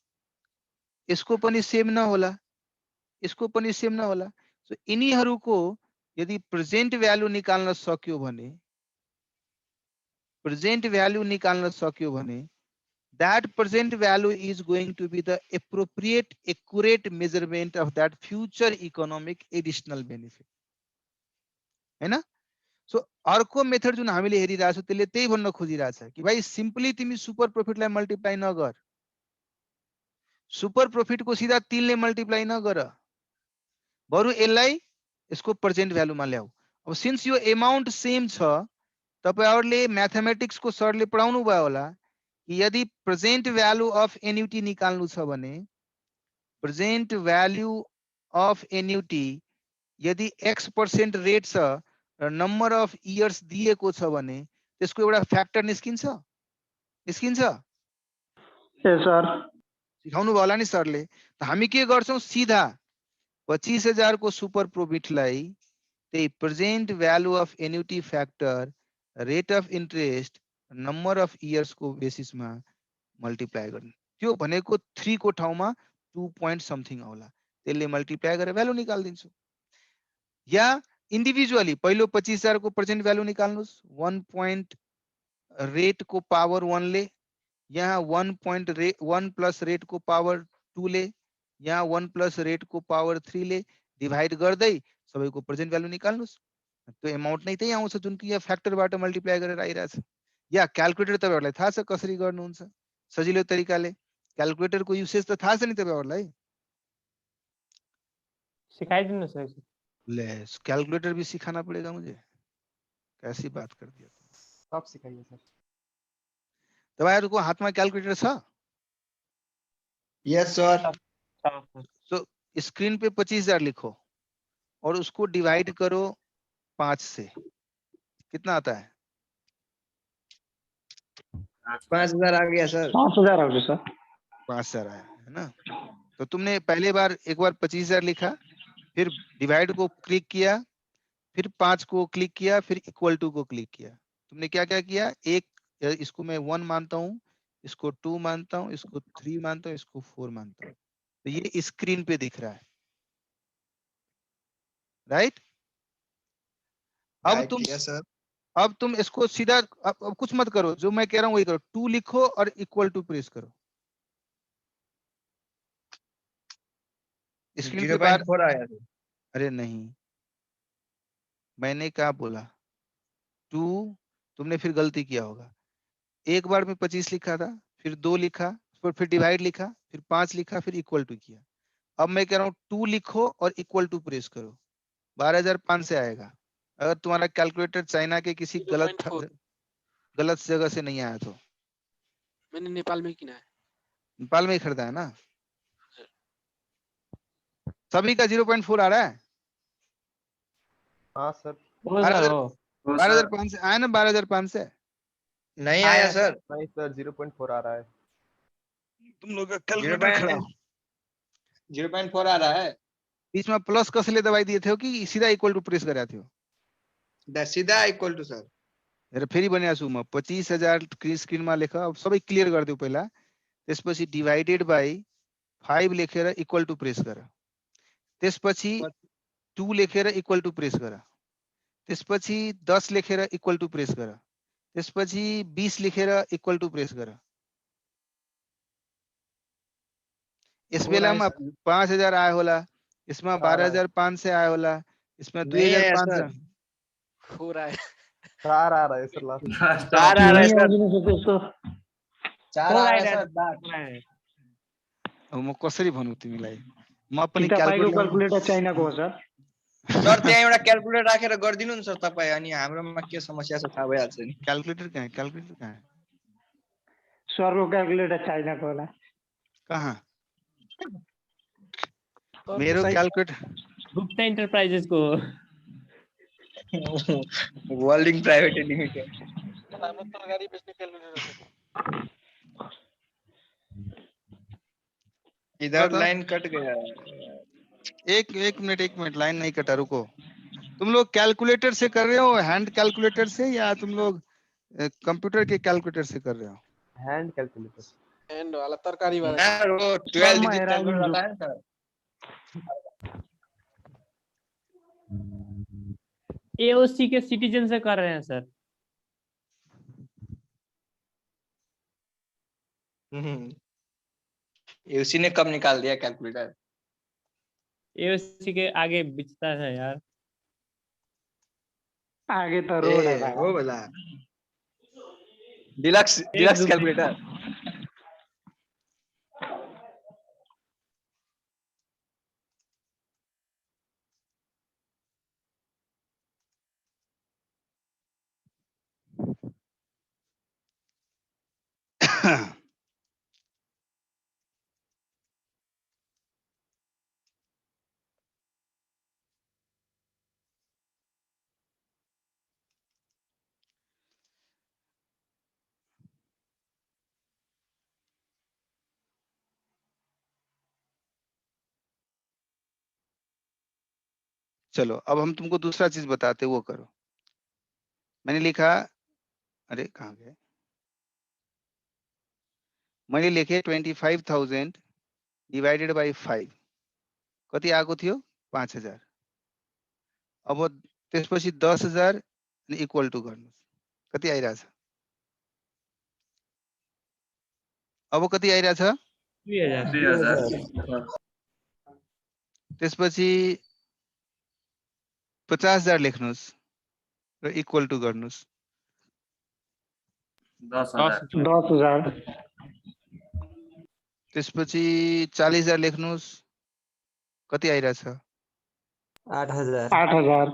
यसको पनि सेम नहोला, यसको पनि सेम नहोला. सो यिनीहरुको यदि प्रेजेन्ट भ्यालु निकाल्न सक्यो भने that present value is going to be the appropriate accurate measurement of that future economic additional benefit. हैन? सो अर्को मेथड जुन हामीले हेरिरहेको छौं त्यसले त्यही भन्न खोजिरहेछ कि भाइ सिम्पली तिमी सुपर प्रॉफिटलाई मल्टिप्लाई नगर, सुपर प्रॉफिट को सीधा 3 ले मल्टिप्लाई नगर, बरु यसलाई यसको प्रेजेन्ट भ्यालुमा ल्याऊ. अब सिन्स यो अमाउन्ट सेम छ, तपाईहरुले म्याथमेटिक्स को सरले पढाउनु भयो होला कि यदि प्रेजेन्ट भ्यालु अफ एन्युटी निकाल्नु छ भने प्रेजेन्ट भ्यालु अफ एन्युटी यदि x% रेट छ र नम्बर अफ इयर्स दिएको छ भने त्यसको एउटा फ्याक्टर निस्किन्छ. यस सर. सिकाउनु भयो होला नि सरले. त हामी के गर्छौं, सीधा 25,000 को सुपर प्रॉफिटलाई त्यही present value of annuity factor, rate of interest, number of years को बेसिस में मल्टिप्लाई गर्नु. त्यो भनेको 3 को ठाउँमा 2 point समथिङ आउला. त्यसले मल्टिप्लाई गरेर भ्यालु निकाल्दिन्छु. या इन्डिभिजुअली पहिलो 25,000 को प्रेजेन्ट भ्यालु निकाल्नुस्. 1 point रेट को पावर 1 ले, यहाँ 1 प्लस रेट को पावर 2 ले, यहाँ 1 प्लस रेट को पावर 3 ले डिवाइड गर्दै सबैको प्रेजेन्ट भ्यालु निकाल्नुस्. त्यो अमाउन्ट नै त्यही आउँछ जुन कि यहाँ फ्याक्टरबाट मल्टिप्लाई गरेर आइराछ. या क्याल्कुलेटर तपाईहरुलाई थाहा छ कसरी गर्नुहुन्छ सजिलो तरिकाले क्याल्कुलेटरको युसेज त थाहा छ नि तपाईहरुलाई सिकाइदिनु सर ले कैलकुलेटर भी सिखाना पड़ेगा मुझे कैसी बात कर दिया सब सिकाइए सर तपाईहरुको हातमा क्याल्कुलेटर छ यस सर तो स्क्रीन पे 25,000 लिखो और उसको डिवाइड करो 5 से कितना आता है 5,000 आ गया सर 5,000 आउँछ सर 5,000 आया है ना तो तुमने पहले बार एक बार 25,000 लिखा फिर डिवाइड को क्लिक किया फिर 5 को क्लिक किया फिर इक्वल टू को क्लिक किया तुमने क्या क्या किया एक इसको मैं 1 मानता हूँ इसको 2 मानता हूँ इसको 3 मानता हूँ इसको 4 मानता हूँ तो ये स्क्रीन पे दिख रहा है राइट अब तुम इसको सीधा अब कुछ मत करो जो मैं कह रहा हूँ वही करो 2 लिखो और इक्वल टू प्रेस करो स्क्रीन पे बाहर 0.4 आया सर अरे नहीं मैंने क्या बोला 2 तुमने फिर गलती किया होगा एक बार में 25 लिखा था फिर 2 लिखा फिर डिवाइड लिखा फिर 5 लिखा फिर इक्वल टू किया अब मैं कह रहा हूँ 2 लिखो और इक्वल टू प्रेस करो 12,500 आएगा अगर तुम्हारा कैलकुलेटर चाइना के किसी गलत जगह से नहीं आया तो मैंने नेपाल में किना है नेपाल में ही खरीदा है ना सभी का 0.4 आ रहा है हाँ सर 12,500 आया ना 12,500 नहीं आया सर नहीं सर 0.4 आ रहा है तुम लोग का कैलकुलेटर खराब 0.4 आ रहा है बीच में प्लस कसले दबाई दिए थे कि सीधा इक्वल टू प्रेस गरे थियो सीधा इक्वल टू सर हेर फेरि भने छु म 25,000 स्क्रिनमा लेख अब सबै क्लियर गरिदेऊ पहिला त्यसपछि डिवाइडेड बाइ 5 लेखेर इक्वल टू प्रेस गर त्यसपछि 2 लेखेर इक्वल टू प्रेस गर त्यसपछि 10 लेखेर इक्वल टू प्रेस गर त्यसपछि 20 लेखेर इक्वल टू प्रेस गर यस बेलामा 5,000 आयो होला इसमें 12,500 आयो होला इसमें 2,500 4 आए 4 आ रहा है सर लास्ट 4 आ रहा है सर सर 4 आ रहा है सर अब म कसरी भन्नु तिमीलाई म पनि तपाईँको क्याल्कुलेटर क्याल्कुलेटर चाइनाको हो सर सर त्यहाँ एउटा क्याल्कुलेटर राखेर गरिदिनु नि सर तपाईँ अनि हाम्रोमा के समस्या छ थाहा भइहाल्छ नि कैलकुलेटर कहाँ है सरको क्याल्कुलेटर चाइनाको होला कहाँ मेरो क्याल्कुलेटर गुप्ता एन्टरप्राइजेस को वर्ल्डिङ प्राइवेट लिमिटेड हाम्रो तरकारी बेच्ने क्यालकुलेटर इधर लाइन कट गया एक मिनट लाइन नहीं कटा रुको तुम लोग कैलकुलेटर से कर रहे हो हैंड कैलकुलेटर से या तुम लोग कंप्यूटर के कैलकुलेटर से कर रहे हो हैंड कैलकुलेटर एन्ड वाला तरकारी वाला यार वो 12 डिजिट कैलकुलेटर वाला है सर एओसी के सिटीजन से कर रहे हैं सर उसी ने कब निकाल दिया कैलकुलेटर एओसी के आगे बिचता है यार आगे तो रोड है भाई वो वाला डिलक्स कैलकुलेटर चलो अब हम तुमको दूसरा चीज बताते वो करो मैंने लिखा अरे कहाँ गए मैंने लिखे 25,000 डिवाइडेड बाई 5 कति आएको थियो 5,000 अब त्यसपछि 10,000 इक्वल टू गर्नुस् कति आइरहेछ अब कति आइरहेछ 2000 त्यसपछि 50,000 लेख्नुस् र इक्वल टू गर्नुस् 10,000 10,000 त्यसपछि 40,000 लेख्नुस् कति आइरहेछ 8,000 8,000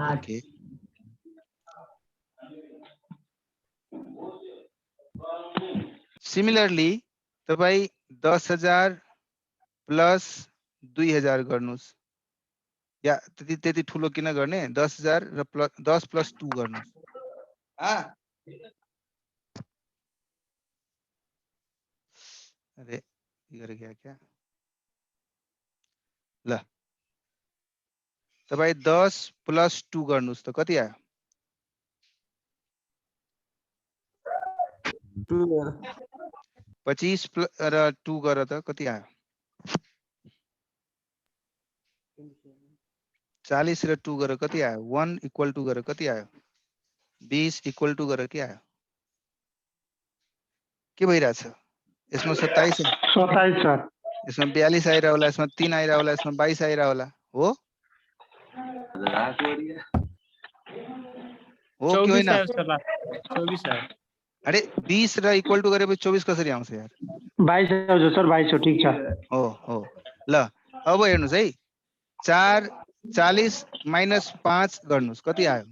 ओके सिमिलरली तपाई 10,000 प्लस 2,000 गर्नुस् या त्यति त्यति ठुलो किन गर्ने 10,000 र 10 प्लस 2 गर्नुस् अरे इधर गया क्या ल तपाई 10 प्लस 2 गर्नुस् त कति आयो 25 र 2 गर त कति आयो 40 र 2 गर कति आयो 1 इक्वल टू गर कति आयो 20 इक्वल टू गर के आयो के भइराछ यसमा 27 27 सर यसमा 42 आइरा होला यसमा 3 आइरा होला यसमा 22 आइरा होला हो हो कि 24 होइन आयो सर लास्ट 24 आयो अरे 20 र इक्वल टू गरेपछि 24 कसरी आउँछ यार 22 आउँछ सर 22 ठीक छ हो ल अब हेर्नुस् है 4 40 माइनस 5 गर्नुस् कति आयो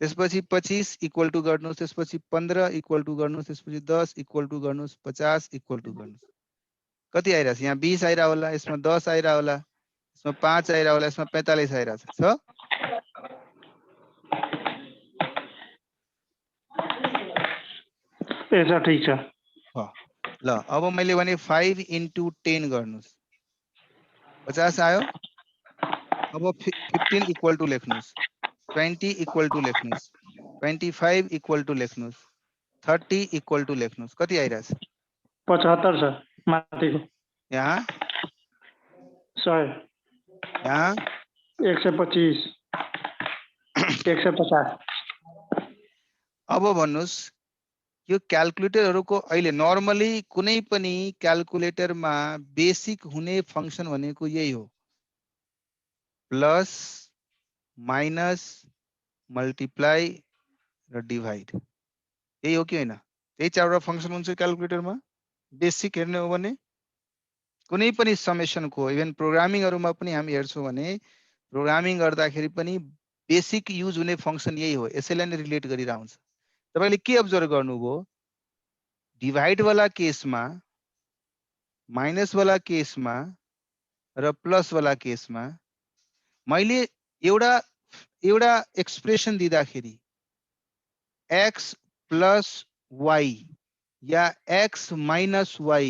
त्यसपछि 25 इक्वल टू गर्नुस् त्यसपछि 15 इक्वल टू गर्नुस् त्यसपछि 10 इक्वल टू गर्नुस् 50 इक्वल टू गर्नुस् कति आइराछ यहाँ 20 आइरा होला यसमा 10 आइरा होला यसमा 5 आइरा होला यसमा 45 आइरा छ ए सर ठीक छ ल अब मैले भने 5 into 10 गर्नुस् 50 आयो अब 15 इक्वल टू लेख्नुस् 20 इक्वल टू लेख्नुस् 25 इक्वल टू लेख्नुस् 30 इक्वल टू लेख्नुस् कति आइराछ 75 सर माथिको यहाँ 100 यहाँ 125 150 अब भन्नुस् यो क्याल्कुलेटरहरुको अहिले नर्मली कुनै पनि क्याल्कुलेटरमा बेसिक हुने फंक्सन भनेको यही हो प्लस माइनस मल्टिप्लाई र डिभाइड यही हो कि हैन यही चारवटा फंक्सन हुन्छ क्याल्कुलेटरमा बेसिक हेर्ने हो भने कुनै पनि समेसन को इभन प्रोग्रामिङहरुमा पनि हामी हेर्छौं भने प्रोग्रामिङ गर्दाखेरि पनि बेसिक युज हुने फंक्सन यही हो यसैलाई नै रिलेट गरिरा हुन्छ तपाईले के अब्जर्भ गर्नुभयो डिभाइड वाला केसमा माइनस वाला केसमा र प्लस वाला केसमा मैले एउटा एक्सप्रेसन दिँदाखेरि x प्लस y या x माइनस y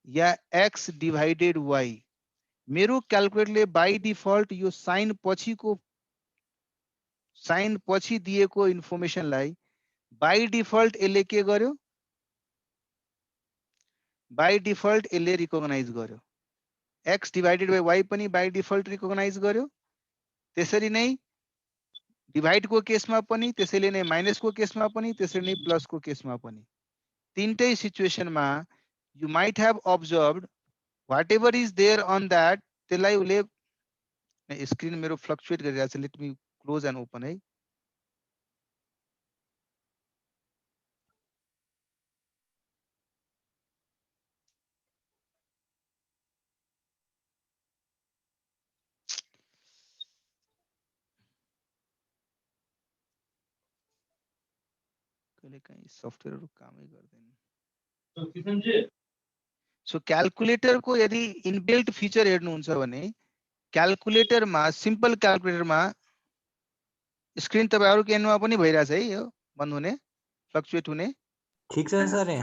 या x डिवाइडेड y मेरो क्याल्कुलेटरले बाइ डिफल्ट यो साइन पछि दिएको इन्फर्मेसनलाई बाइ डिफल्ट यसले के गर्यो बाइ डिफल्ट यसले रिकग्नाइज गर्यो x डिवाइडेड बाइ y पनि बाइ डिफल्ट रिकग्नाइज गर्यो त्यसरी नै डिवाइड को केसमा पनि त्यसैले नै माइनस को केसमा पनि त्यसरी नै प्लस को केसमा पनि तीनटै सिचुएसनमा you might have observed whatever is there on that त्यसलाई उले स्क्रिन मेरो फ्लक्चुएट गरिरहेको छ let me close and open है कहिले काहीँ सफ्टवेयरहरु कामै गर्दैन सो क्याल्कुलेटर को यदि इनबिल्ट फिचर हेर्नुहुन्छ भने क्याल्कुलेटर मा सिम्पल क्याल्कुलेटर मा स्क्रिन तपाईहरुको एन्डमा पनि भइराछ है यो बन्द हुने फ्लक्चुएट हुने ठीक छ सर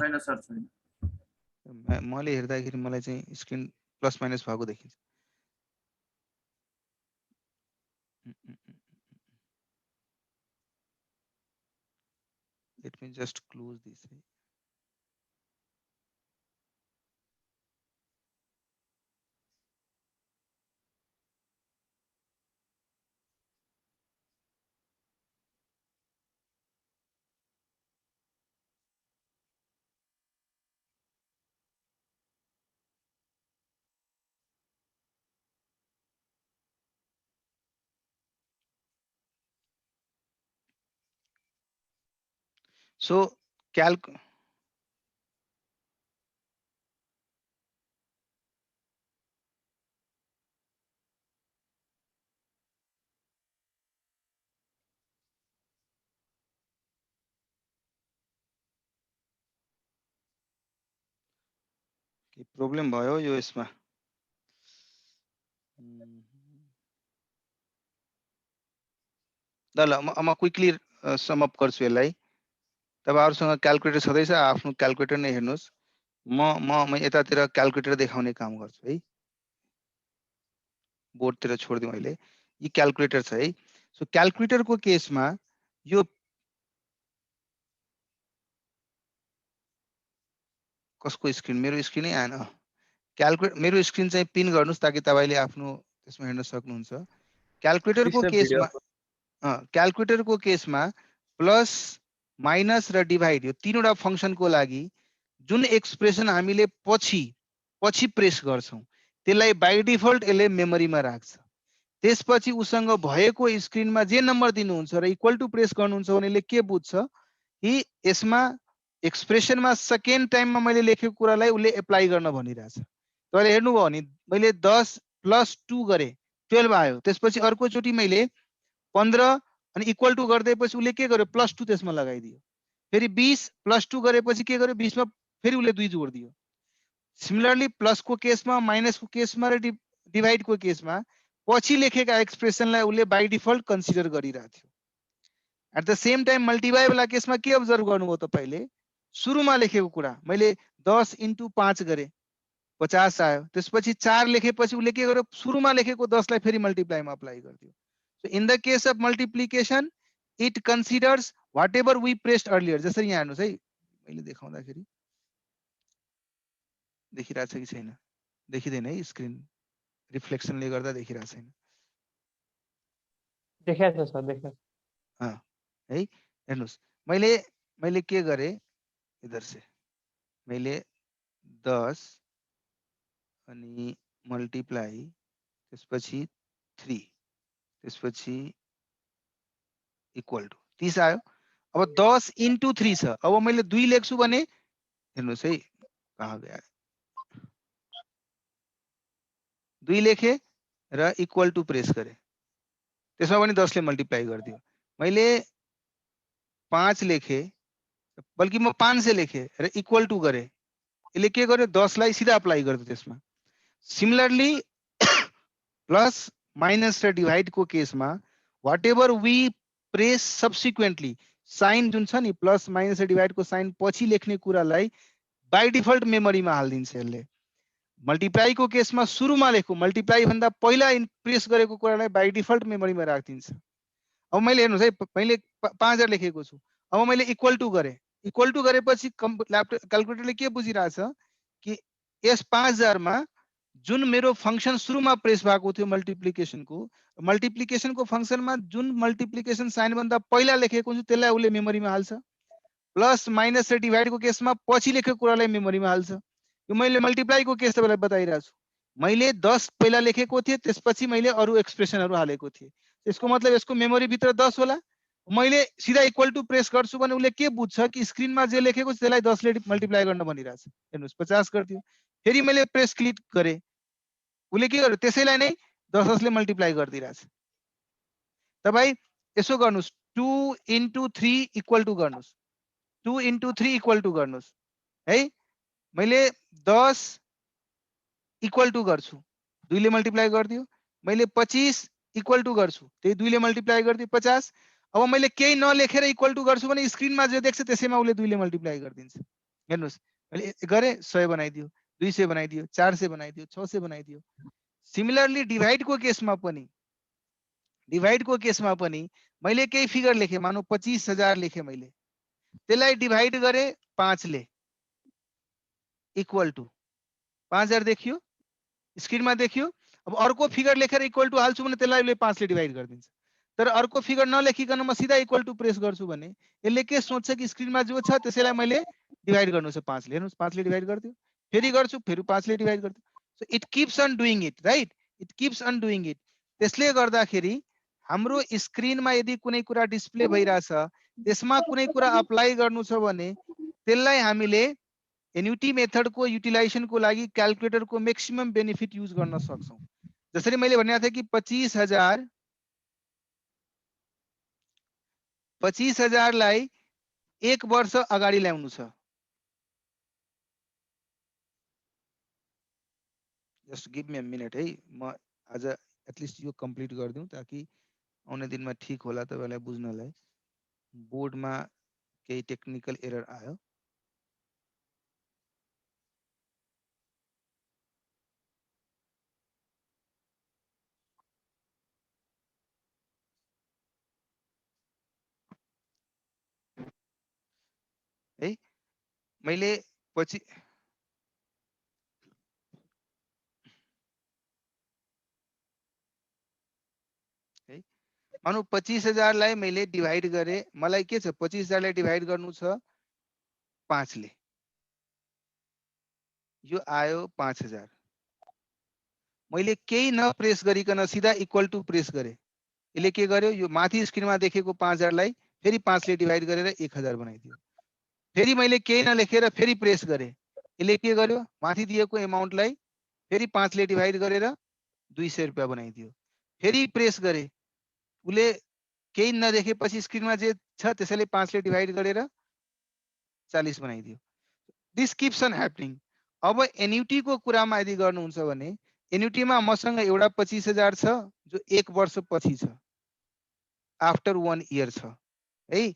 मैले हेर्दाखेरि मलाई चाहिँ स्क्रिन प्लस माइनस भएको देखिन्छ let me just close this so calc के प्रब्लम भयो यो यसमा ल म क्विकली सम अप गर्छु यसलाई तपाईहरुसँग क्याल्कुलेटर छँदैछ आफ्नो क्याल्कुलेटर नै हेर्नुस् म यतातिर क्याल्कुलेटर देखाउने काम गर्छु है बोर्डतिर छोड्दिउँ अहिले यी क्याल्कुलेटर छ है सो क्याल्कुलेटरको केसमा यो कसको स्क्रिन मेरो स्क्रिनै आएन क्याल्कुलेटर मेरो स्क्रिन चाहिँ पिन गर्नुस् ताकि तपाईले आफ्नो त्यसमा हेर्न सक्नुहुन्छ क्याल्कुलेटरको केसमा प्लस माइनस र डिभाइड यो तीनवटा फंक्सनको लागि जुन एक्सप्रेसन हामीले पछि प्रेस गर्छौं त्यसलाई बाइ डिफल्ट यसले मेमोरीमा राख्छ त्यसपछि उसँग भएको स्क्रिनमा जे नम्बर दिनुहुन्छ र इक्वल टु प्रेस गर्नुहुन्छ भने यसले के बुझ्छ कि यसमा एक्सप्रेसनमा सेकेन्ड टाइममा मैले लेखेको कुरालाई उसले एप्लाई गर्न भनिरहेछ तपाईले हेर्नुभयो भने मैले 10 + 2 गरे 12 आयो त्यसपछि अर्को चोटी मैले 15 अनि इक्वल टु गर्दैपछि उसले के गर्यो +2 त्यसमा लगाइदियो फेरि 20 + 2 गरेपछि के गर्यो 20 मा फेरि उसले 2 जोड्दियो सिमिलरली प्लस को केसमा माइनस को केसमा र डिभाइड को केसमा पछि लेखेका एक्सप्रेसनलाई उसले बाइ डिफल्ट कन्सिडर गरिरहेको थियो at the same time multiply वाला केसमा के अब्जर्भ गर्नुभयो तपाईले सुरुमा लेखेको कुरा मैले 10 × 5 गरे 50 आयो त्यसपछि 4 लेखेपछि उसले के गर्यो सुरुमा लेखेको 10 लाई फेरि मल्टिप्लाईमा अप्लाई गर्दियो so in the case of multiplication it considers whatever we pressed earlier जसरी यहाँ हेर्नुस् है मैले देखाउँदाखेरि देखिरहेछ कि छैन देखिदैन है स्क्रिन रिफ्लेक्सनले गर्दा देखिरहेछ छैन देखाएको छ सर देखाएको है हेर्नुस् मैले के गरे इधर से मैले 10 अनि मल्टिप्लाई त्यसपछि 3 त्यसपछि इक्वल टु 30 आयो अब 10 × 3 छ अब मैले 2 लेख्छु भने हेर्नुस् है कहाँ गयो 2 लेखे र इक्वल टु प्रेस गरे त्यसमा पनि 10 ले मल्टिप्लाई गरिदियो मैले 5 लेखे बल्कि म 5 से लेखे र इक्वल टु गरे यसले के गर्यो 10 लाई सिधा अप्लाई गर्दियो त्यसमा सिमिलरली प्लस माइनस र डिभाइड को केसमा व्हाटएभर वी प्रेस सब्सिक्वेन्टली साइन जुन छ नि प्लस माइनस र डिभाइड को साइन पछि लेख्ने कुरालाई बाइ डिफल्ट मेमोरीमा हाल्दिन्छ यसले मल्टिप्लाई को केसमा सुरुमा लेखु मल्टिप्लाई भन्दा पहिला प्रेस गरेको कुरालाई बाइ डिफल्ट मेमोरीमा राखिदिन्छ अब मैले हेर्नुस् है मैले 5000 लेखेको छु अब मैले इक्वल टु गरे इक्वल टु गरेपछि ल्यापटप क्याल्कुलेटरले के बुझिरहेछ कि यस 5000 मा जुन मेरो फंक्सन सुरुमा प्रेस भएको थियो मल्टिप्लिकेसनको फंक्सनमा जुन मल्टिप्लिकेसन साइन भन्दा पहिला लेखेको हुन्छ त्यसलाई उसले मेमोरीमा हाल्छ प्लस माइनस र डिभाइड को केसमा पछि लेखेको कुरालाई मेमोरीमा हाल्छ यो मैले मल्टिप्लाई को केस तपाईलाई बताइरहेछु मैले 10 पहिला लेखेको थिए त्यसपछि मैले अरु एक्सप्रेसनहरु हालेको थिए यसको मतलब यसको मेमोरी भित्र 10 होला मैले सिधा इक्वल टु प्रेस गर्छु भने उसले के बुझ्छ कि स्क्रिनमा जे लेखेको छ त्यसलाई 10 ले मल्टिप्लाई गर्न भनिरहेछ हेर्नुस् 50 गर्दियो फेरि मैले प्रेस क्लिक गरे उसले के गर्यो त्यसैलाई नै 10 ले मल्टिप्लाई गर्दिरहेछ तपाई यसो गर्नुस् 2 × 3 इक्वल टु गर्नुस् 2 × 3 इक्वल टु गर्नुस् है मैले 10 इक्वल टु गर्छु 2 ले मल्टिप्लाई गर्दियो मैले 25 इक्वल टु गर्छु त्यही 2 ले मल्टिप्लाई गर्दियो 50 अब मैले केही नलेखेर इक्वल टु गर्छु भने स्क्रिनमा जे देख्छ त्यसैमा उसले 2 ले मल्टिप्लाई गरिदिन्छ हेर्नुस् मैले गरे 100 बनाइदियो 200 बनाइदियो 400 बनाइदियो 600 बनाइदियो सिमिलरली डिभाइड को केसमा पनि मैले केही फिगर लेखे मानौ 25000 लेखे मैले त्यसलाई डिभाइड गरे 5 ले इक्वल टु 5000 देखियो स्क्रिनमा देखियो अब अर्को फिगर लेखेर इक्वल टु हाल्छु भने त्यसलाई 5 ले डिभाइड गरिदिन्छ तर अर्को फिगर नलेखिकन म सिधा इक्वल टु प्रेस गर्छु भने यसले के सोच्छ कि स्क्रिनमा जो छ त्यसैलाई मैले डिभाइड गर्नु छ 5 ले हेर्नुस् 5 ले डिभाइड गर्दियो फेरि गर्छु फेरि 5 ले डिभाइड गर्दियो so it keeps on doing it right it keeps on doing it त्यसले गर्दाखेरि हाम्रो स्क्रिनमा यदि कुनै कुरा डिस्प्ले भइराछ त्यसमा कुनै कुरा अप्लाई गर्नु छ भने त्यसलाई हामीले एन्युटी मेथड को युटिलाइजेसन को लागि क्याल्कुलेटर को मैक्सिमम बेनिफिट युज गर्न सक्छौं। जसरी मैले भनेको थिएँ कि 25,000 लाई 1 वर्ष अगाडि ल्याउनु छ। Just give me a minute है, म आज एटलिस्ट यो कम्प्लिट गरिदिउँ ताकि आउने दिनमा ठीक होला तपाईलाई बुझ्नलाई। बोर्डमा केही टेक्निकल एरर आयो। है मैले पछि है मानौ 25,000 लाई मैले डिवाइड गरे, मलाई के छ 25,000 लाई डिवाइड गर्नु छ 5 ले, यो आयो 5,000। मैले केही न प्रेस गरिकन सिधा इक्वल टु प्रेस गरे, यसले के गर्यो यो माथि स्क्रिनमा देखेको 5,000 लाई फेरि 5 ले डिवाइड गरेर 1,000 बनाइदियो। फेरि मैले केही नलेखेर फेरि प्रेस गरे, यसले के गर्यो माथि दिएको एमाउन्टलाई फेरि 5 ले डिवाइड गरेर 200 रुपैयाँ बनाइदियो। फेरि प्रेस गरे, उले केही नदेखेपछि स्क्रिनमा जे छ त्यसैले 5 ले डिवाइड गरेर 40 बनाइदियो। This keeps on happening. अब एन्युटी को कुरामा यदि गर्नुहुन्छ भने एन्युटीमा मसँग एउटा 25,000 छ जो 1 वर्ष पछि छ, आफ्टर 1 इयर छ है।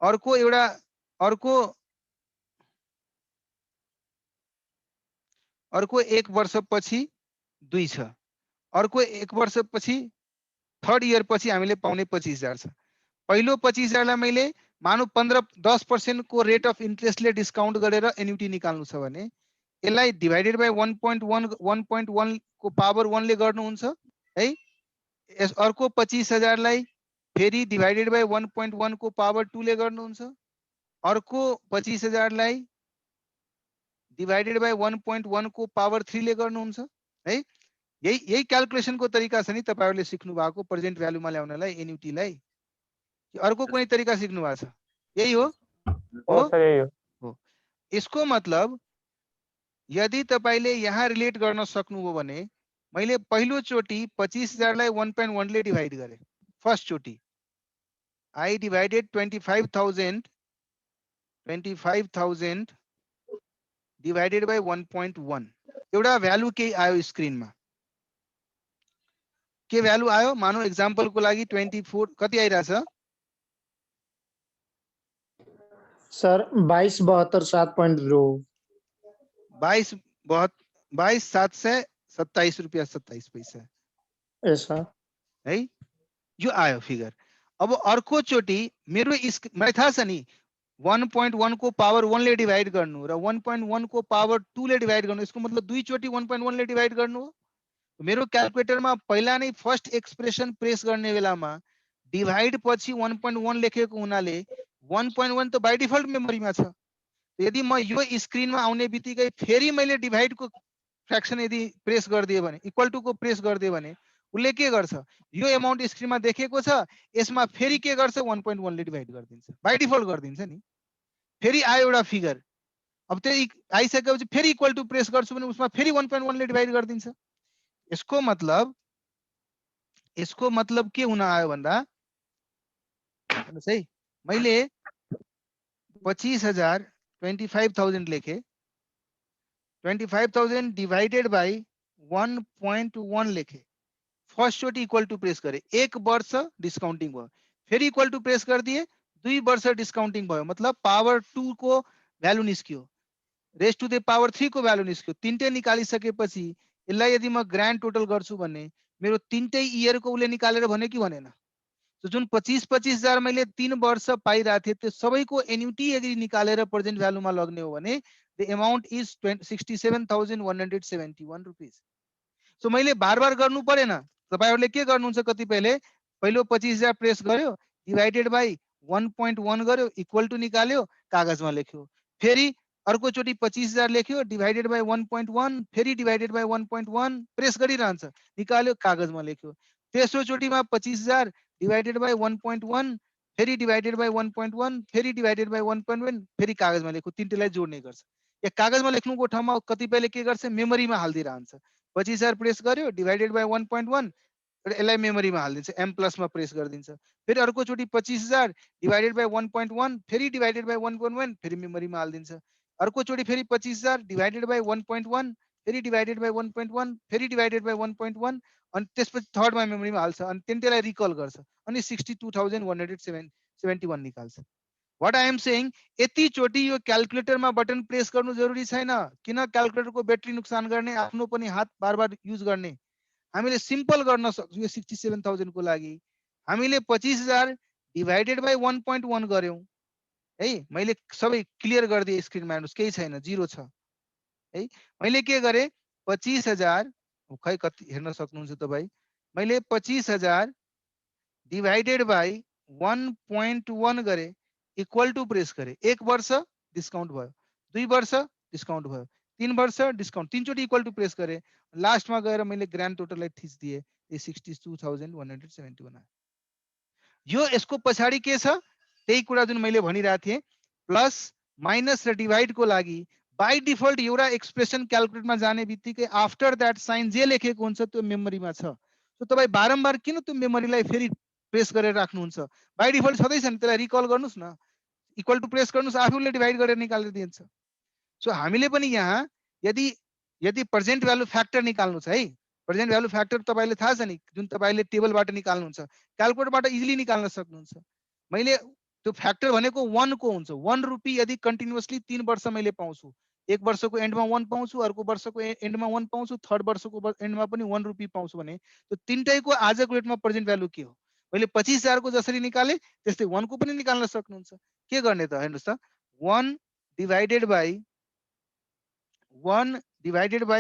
अर्को एउटा अर्को 1 वर्ष पछि 2 छ, अर्को 1 वर्ष पछि 3rd इयर पछि हामीले पाउने 25,000 छ। पहिलो 25,000 लाई मैले मानौ 10% को रेट अफ इन्ट्रेस्टले डिस्काउन्ट गरेर एन्युटी निकाल्नु छ भने यसलाई डिवाइडेड बाइ 1.1 को पावर 1 ले गर्नुहुन्छ है। अर्को 25,000 लाई फेरि डिवाइडेड बाइ 1.1 को पावर 2 ले गर्नुहुन्छ। अर्को 25,000 लाई डिवाइडेड बाइ 1.1 को पावर 3 ले गर्नुहुन्छ है। यही क्याल्कुलेसन को तरिका छ नि तपाईहरुले सिक्नु भएको प्रेजेन्ट भ्यालुमा ल्याउनलाई एन्युटीलाई, कि अर्को कुनै तरिका सिक्नु भएको छ? यही हो सर यही हो। यसको मतलब यदि तपाईले यहाँ रिलेट गर्न सक्नुभयो भने मैले पहिलो चोटी 25,000 लाई 1.1 ले डिवाइड गरे। फर्स्ट चोटी आई डिवाइडेड 25,000 डिवाइडेड बाइ 1.1। एउटा भ्यालु के आयो स्क्रिनमा, के भ्यालु आयो? मानौ एक्जाम्पल को लागि 24 कति आइराछ सर 22,72,7.0 22,727 रुपैयाँ 27 पैसा ऐसा है, यो आयो फिगर। अब अर्को चोटी मेरो मलाई थाहा छ नि 1.1 को पावर 1 ले डिवाइड गर्नु र 1.1 को पावर 2 ले डिवाइड गर्नु, यसको मतलब दुई चोटी 1.1 ले डिवाइड गर्नु हो। मेरो क्याल्कुलेटरमा पहिला नै फर्स्ट एक्सप्रेसन प्रेस गर्ने बेलामा डिवाइड पछि 1.1 लेखेको हुनाले 1.1 त बाइ डिफल्ट मेमोरीमा छ। यदि म यो स्क्रिनमा आउने बित्तिकै फेरि मैले डिवाइड को फ्र्याक्सन यदि प्रेस गरिदिए भने इक्वल टु को प्रेस गरिदिए भने उसले के गर्छ, यो एमाउन्ट स्क्रिनमा देखेको छ यसमा फेरि के गर्छ 1.1 ले डिवाइड गरिदिन्छ, बाइ डिफल्ट गरिदिन्छ नि। फेरि आयो एउटा फिगर, अब त्यही आइसकेपछि फेरि इक्वल टु प्रेस गर्छु भने उसमा फेरि 1.1 ले डिवाइड गरिदिन्छ। यसको मतलब के हुन आयो भन्दा हेर्नुस् है, मैले 25,000 लेखे, 25,000 डिवाइडेड बाई 1.1 लेखे। फर्स्ट चोटी इक्वल टू प्रेस करे, 1 वर्ष डिस्काउंटिंग भयो, फेरि इक्वल टू प्रेस गरिदिए 2 वर्ष डिस्काउंटिंग भयो, मतलब पावर 2 को भ्यालु निस्कियो, रेस टू द पावर 3 को भ्यालु निस्कियो। तीनटै निकालिसकेपछि यसलाई यदि म ग्रान्ड टोटल गर्छु भने मेरो तीनटै इयर को उले निकालेर भने कि भनेन। तो जुन 25,000 मैले 3 वर्ष पाइरहेको थिएँ त्यो सबैको एन्युटी यदि निकालेर प्रेजेन्ट भ्यालुमा लग्ने हो भने the amount is 67,171 rupees. So मैले बार बार गर्नु परेन, तपाईहरुले के गर्नुहुन्छ कतिपयले पहिलो 25,000 प्रेस गर्यो, डिवाइडेड बाइ 1.1 गर्यो, इक्वल टु निकाल्यो, कागजमा लेख्यो, फेरि अर्को चोटी 25,000 लेख्यो, डिवाइडेड बाइ 1.1, फेरि डिवाइडेड बाइ 1.1 प्रेस गरिरहन्छ, निकाल्यो, कागजमा लेख्यो। तेस्रो चोटीमा 25,000 डिवाइडेड बाइ 1.1 फेरि डिभाइडेड बाई 1.1 फेरि डिभाइडेड बाई 1.1 फेरि कागजमा लेख्नु, तीनटैलाई जोड्ने गर्छ। या कागजमा लेख्नुको ठाउँमा कतिपयले के गर्छ मेमोरीमा हाल्दिरहन्छ। 25,000 प्रेस गर्यो डिभाइडेड बाई 1.1 यसलाई मेमोरीमा हालिदिन्छ, एम प्लसमा प्रेस गरिदिन्छ। फेरि अर्कोचोटि 25,000 डिभाइडेड बाई 1.1 फेरि डिभाइडेड बाई 1.1 फेरि मेमोरीमा हालिदिन्छ। अर्कोचोटि फेरि 25,000 डिभाइडेड बाई 1.1 फेरि डिभाइडेड बाई 1.1 फेरि डिभाइडेड बाई 1.1 अनि त्यसपछि थर्डमा मेमोरीमा हाल्छ अनि त्यसलाई रिकल गर्छ अनि 62,171 निकाल्छ। व्हाट आई एम सेइङ, यतिचोटि यो क्याल्कुलेटरमा बटन प्रेस गर्नु जरुरी छैन। किन क्याल्कुलेटरको ब्याट्री नुकसान गर्ने, आफ्नो पनि हात बार बार युज गर्ने। हामीले सिम्पल गर्न सक्छौँ। यो 67,000 को लागि हामीले 25,000 डिभाइडेड बाई 1.1 गर्यौं है। मैले सबै क्लियर गरिदिए स्क्रिनमा, हेर्नुस् केही छैन, जिरो छ है। मैले के गरे 25,000 खै कति हेर्न सक्नुहुन्छ तपाई, मैले 25,000 डिभाइडेड बाई 1.1 गरे इक्वल टू प्रेस गरे। 1 वर्ष डिस्काउन्ट भयो, 2 वर्ष डिस्काउन्ट भयो, 3 वर्ष डिस्काउन्ट, तीनचोटि इक्वल टू प्रेस गरे। लास्टमा गएर मैले ग्रान्ड टोटललाई थिच्दिए, 62,171 आयो। यो यसको पछाडि के छ त्यही कुरा जुन मैले भनिरहेको थिएँ, प्लस माइनस र डिभाइडको लागि बाई डिफल्ट एउटा एक्सप्रेसन क्याल्कुलेटरमा जाने बित्तिकै आफ्टर दैट साइन जे लेखेको हुन्छ त्यो मेमोरीमा छ। सो तपाईँ बारम्बार किन त्यो मेमोरीलाई फेरि प्रेस गरेर राख्नुहुन्छ? बाई डिफल्ट छँदैछ नि, त्यसलाई रिकल गर्नुस् न, इक्वल टू प्रेस गर्नुस्, आफूले डिभाइड गरेर निकालेर दिन्छ। सो हामीले पनि यहाँ यदि प्रेजेन्ट भ्यालु फ्याक्टर निकाल्नु छ है, प्रेजेन्ट भ्यालु फ्याक्टर तपाईले थाहा छ नि, जुन तपाईले टेबलबाट निकाल्नुहुन्छ, क्याल्कुलेटरबाट इजिली निकाल्न सक्नुहुन्छ। मैले त्यो फ्याक्टर भनेको 1 को हुन्छ। 1 रुपैयाँ यदि कन्टिन्युअसली 3 वर्ष मैले पाउँछु, एक वर्षको एन्डमा 1 पाउँछु, अर्को वर्षको एन्डमा 1 पाउँछु, थर्ड वर्षको एन्डमा पनि 1 रुपैयाँ पाउँछु भने त्यो तीनटैको आजको रेटमा प्रेजेन्ट भ्यालु के हो? मैले 25,000 को जसरी निकाले त्यस्तै 1 को पनि निकाल्न सक्नुहुन्छ। के गर्ने त हेर्नुस् त, 1 डिभाइडेड बाई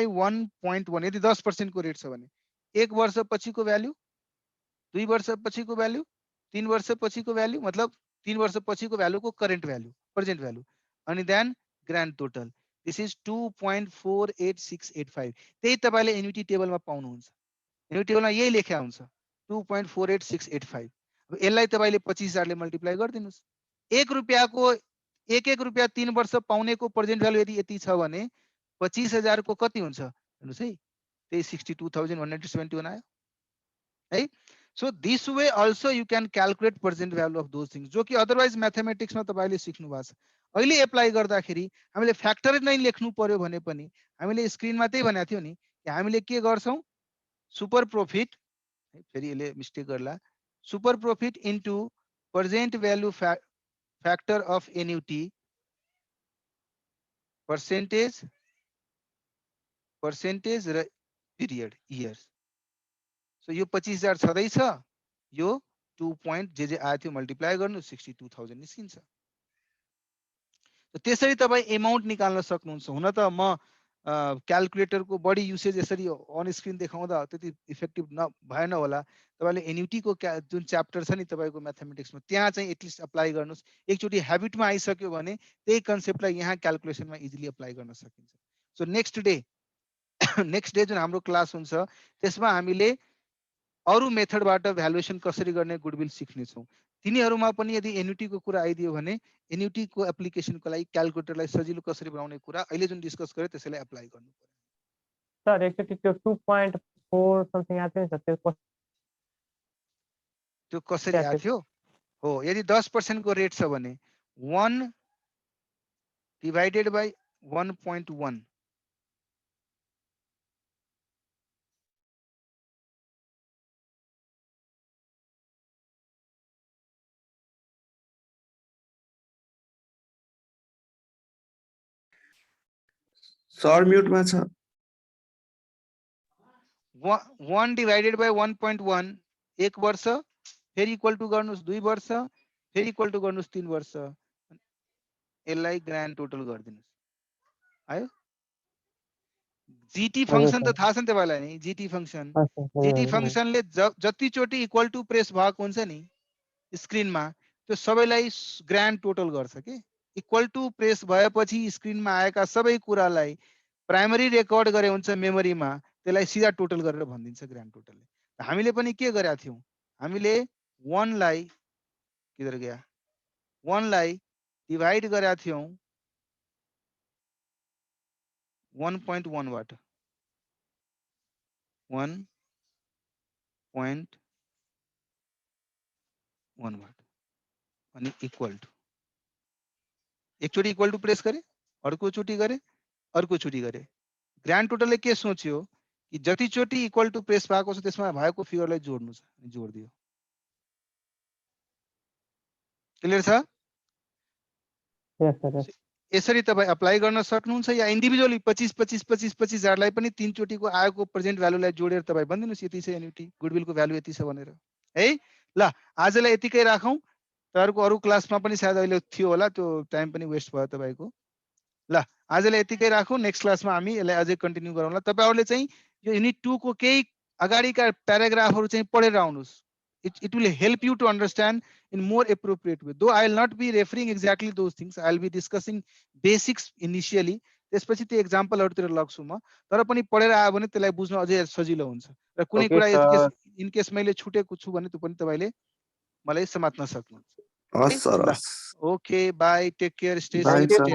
1.1 यदि 10% को रेट छ भने 1 वर्ष पछिको भ्यालु, 2 वर्ष पछिको भ्यालु, 3 वर्ष पछिको भ्यालु, मतलब 3 वर्ष पछिको भ्यालुको करेन्ट भ्यालु, प्रेजेन्ट भ्यालु, अनि then grand total. This is 2.48685। त्यही तपाईले एन्युटी टेबलमा पाउनुहुन्छ। एन्युटी टेबलमा यही लेख्या हुन्छ 2.48685। अब यसलाई तपाईले 25,000 ले मल्टिप्लाई गरिदिनुस्। 1 रुपैयाँको 1 रुपैयाँ 3 वर्ष पाउनेको प्रेजेन्ट भ्यालु यदि यति छ भने 25,000 को कति हुन्छ हेर्नुस् है, त्यही 62,171 आयो है। So this way also you can calculate present value of those things, जो कि अदरवाइज म्याथमेटिक्समा तपाईले सिक्नु भएको छ। अहिले एप्लाई गर्दाखेरि हामीले फ्याक्टर नै लेख्नु पर्यो भने पनि हामीले स्क्रिनमा त्यही भनेको थियो नि कि हामीले के गर्छौं, सुपर प्रोफिट, फेरि यसले मिस्टेक गर्ला, super profit into present value factor of annuity percentage र पिरियड इयर्स। सो यो 25,000 छँदैछ, यो 2 पॉइंट जे आयो थियो मल्टिप्लाई गर्नु 62,000 निस्किन्छ। त्यसरी तपाई अमाउन्ट निकाल्न सक्नुहुन्छ। हुन त म क्याल्कुलेटरको बढी युसेज यसरी अन स्क्रिन देखाउँदा त्यति इफेक्टिभ भएन होला। तपाईले एन्युटी को जुन च्याप्टर छ नि तपाईको म्याथमेटिक्समा, त्यहाँ चाहिँ एटलिस्ट अप्लाई गर्नुस्। एकचोटी ह्याबिटमा आइसक्यो भने त्यही कन्सेप्टलाई यहाँ क्याल्कुलेसनमा इजिली अप्लाई गर्न सकिन्छ। सो नेक्स्ट डे जुन हाम्रो क्लास हुन्छ त्यसमा हामीले अरु मेथडबाट भ्यालुएसन कसरी गर्ने गुडविल सिक्ने छौं। तिनीहरुमा पनि यदि एन्युटी को कुरा आइदियो भने एन्युटी को एप्लिकेसनको लागि क्याल्कुलेटरलाई सजिलो कसरी बनाउने कुरा अहिले जुन डिस्कस गरे त्यसैलाई अप्लाई गर्नु पर्यो। सर एकचोटि त्यो 2.4 समथिङ आथ्यो नि सर, त्यो कसरी आथ्यो हो, यदि 10% को रेट छ भने 1 डिवाइडेड बाइ 1.1 सर म्युटमा छ। 1 डिवाइडेड बाइ 1.1 एक वर्ष, फेरि इक्वल टु गर्नुस् 2 वर्ष, फेरि इक्वल टु गर्नुस् 3 वर्ष, यसलाई ग्रान्ड टोटल गरिदिनुस्। आयो जीटी फंक्शन त थाहा छ नि तपाईलाई नि, जीटी फंक्शन। जीटी फंक्शनले जति चोटी इक्वल टु प्रेस भएको हुन्छ नि स्क्रिनमा त्यो सबैलाई ग्रान्ड टोटल गर्छ के। इक्वल टु प्रेस भएपछि स्क्रिनमा आएका सबै कुरालाई प्राइमरी रेकर्ड गरे हुन्छ मेमोरीमा, त्यसलाई सिधा टोटल गरेर भनिदिन्छ ग्रान्ड टोटलले। हामीले पनि के गरेका थियौं, हामीले 1 लाई किधर गया 1 लाई डिवाइड गरेका थियौं 1.1 बाट 1.1 बाट अनि इक्वल टू एकचोटि इक्वल टू प्रेस गरे अर्को चोटि गरे ग्रान्ड टोटलले के सोच्यो कि जति चोटि इक्वल टू प्रेस भएको छ त्यसमा भएको फिगरलाई जोड्नु छ जोड दियो क्लियर छ Yes, sir. Yes. यसरी तपाईं अप्लाई गर्न सक्नुहुन्छ या इन्डिभिजुअली 25 हजारलाई पनि 3 चोटिको आएको प्रेजेन्ट भ्यालुलाई जोडेर तपाईं भन्दिनुस् यति छ एन्युटी गुडविलको भ्यालु यति छ भनेर है ल आजलाई यतिकै राखौं तपाईहरुको अरु क्लासमा पनि सायद अहिले थियो होला त्यो टाइम पनि वेस्ट भयो तपाईको ल आजलाई यतिकै राखौं नेक्स्ट क्लासमा हामी यसलाई अझै कन्टिन्यू गरौँला तपाईहरुले चाहिँ यो युनिट 2 को केही अगाडिका प्याराग्राफहरु चाहिँ पढेर आउनुस् it will help you to understand in more appropriate way though I will not be referring exactly those things I will be discussing basics initially त्यसपछि त्यो एक्जाम्पलहरुतिर लग्छु म तर पनि पढेर आयो भने त्यसलाई बुझ्न अझै सजिलो हुन्छ र कुनै कुरा इन केस मैले छुटेको छु भने त्यो पनि तपाईले मलाई समात्न सक्नुहुन्छ हस् सर हस् okay bye take care stay Bye, safe sir. Stay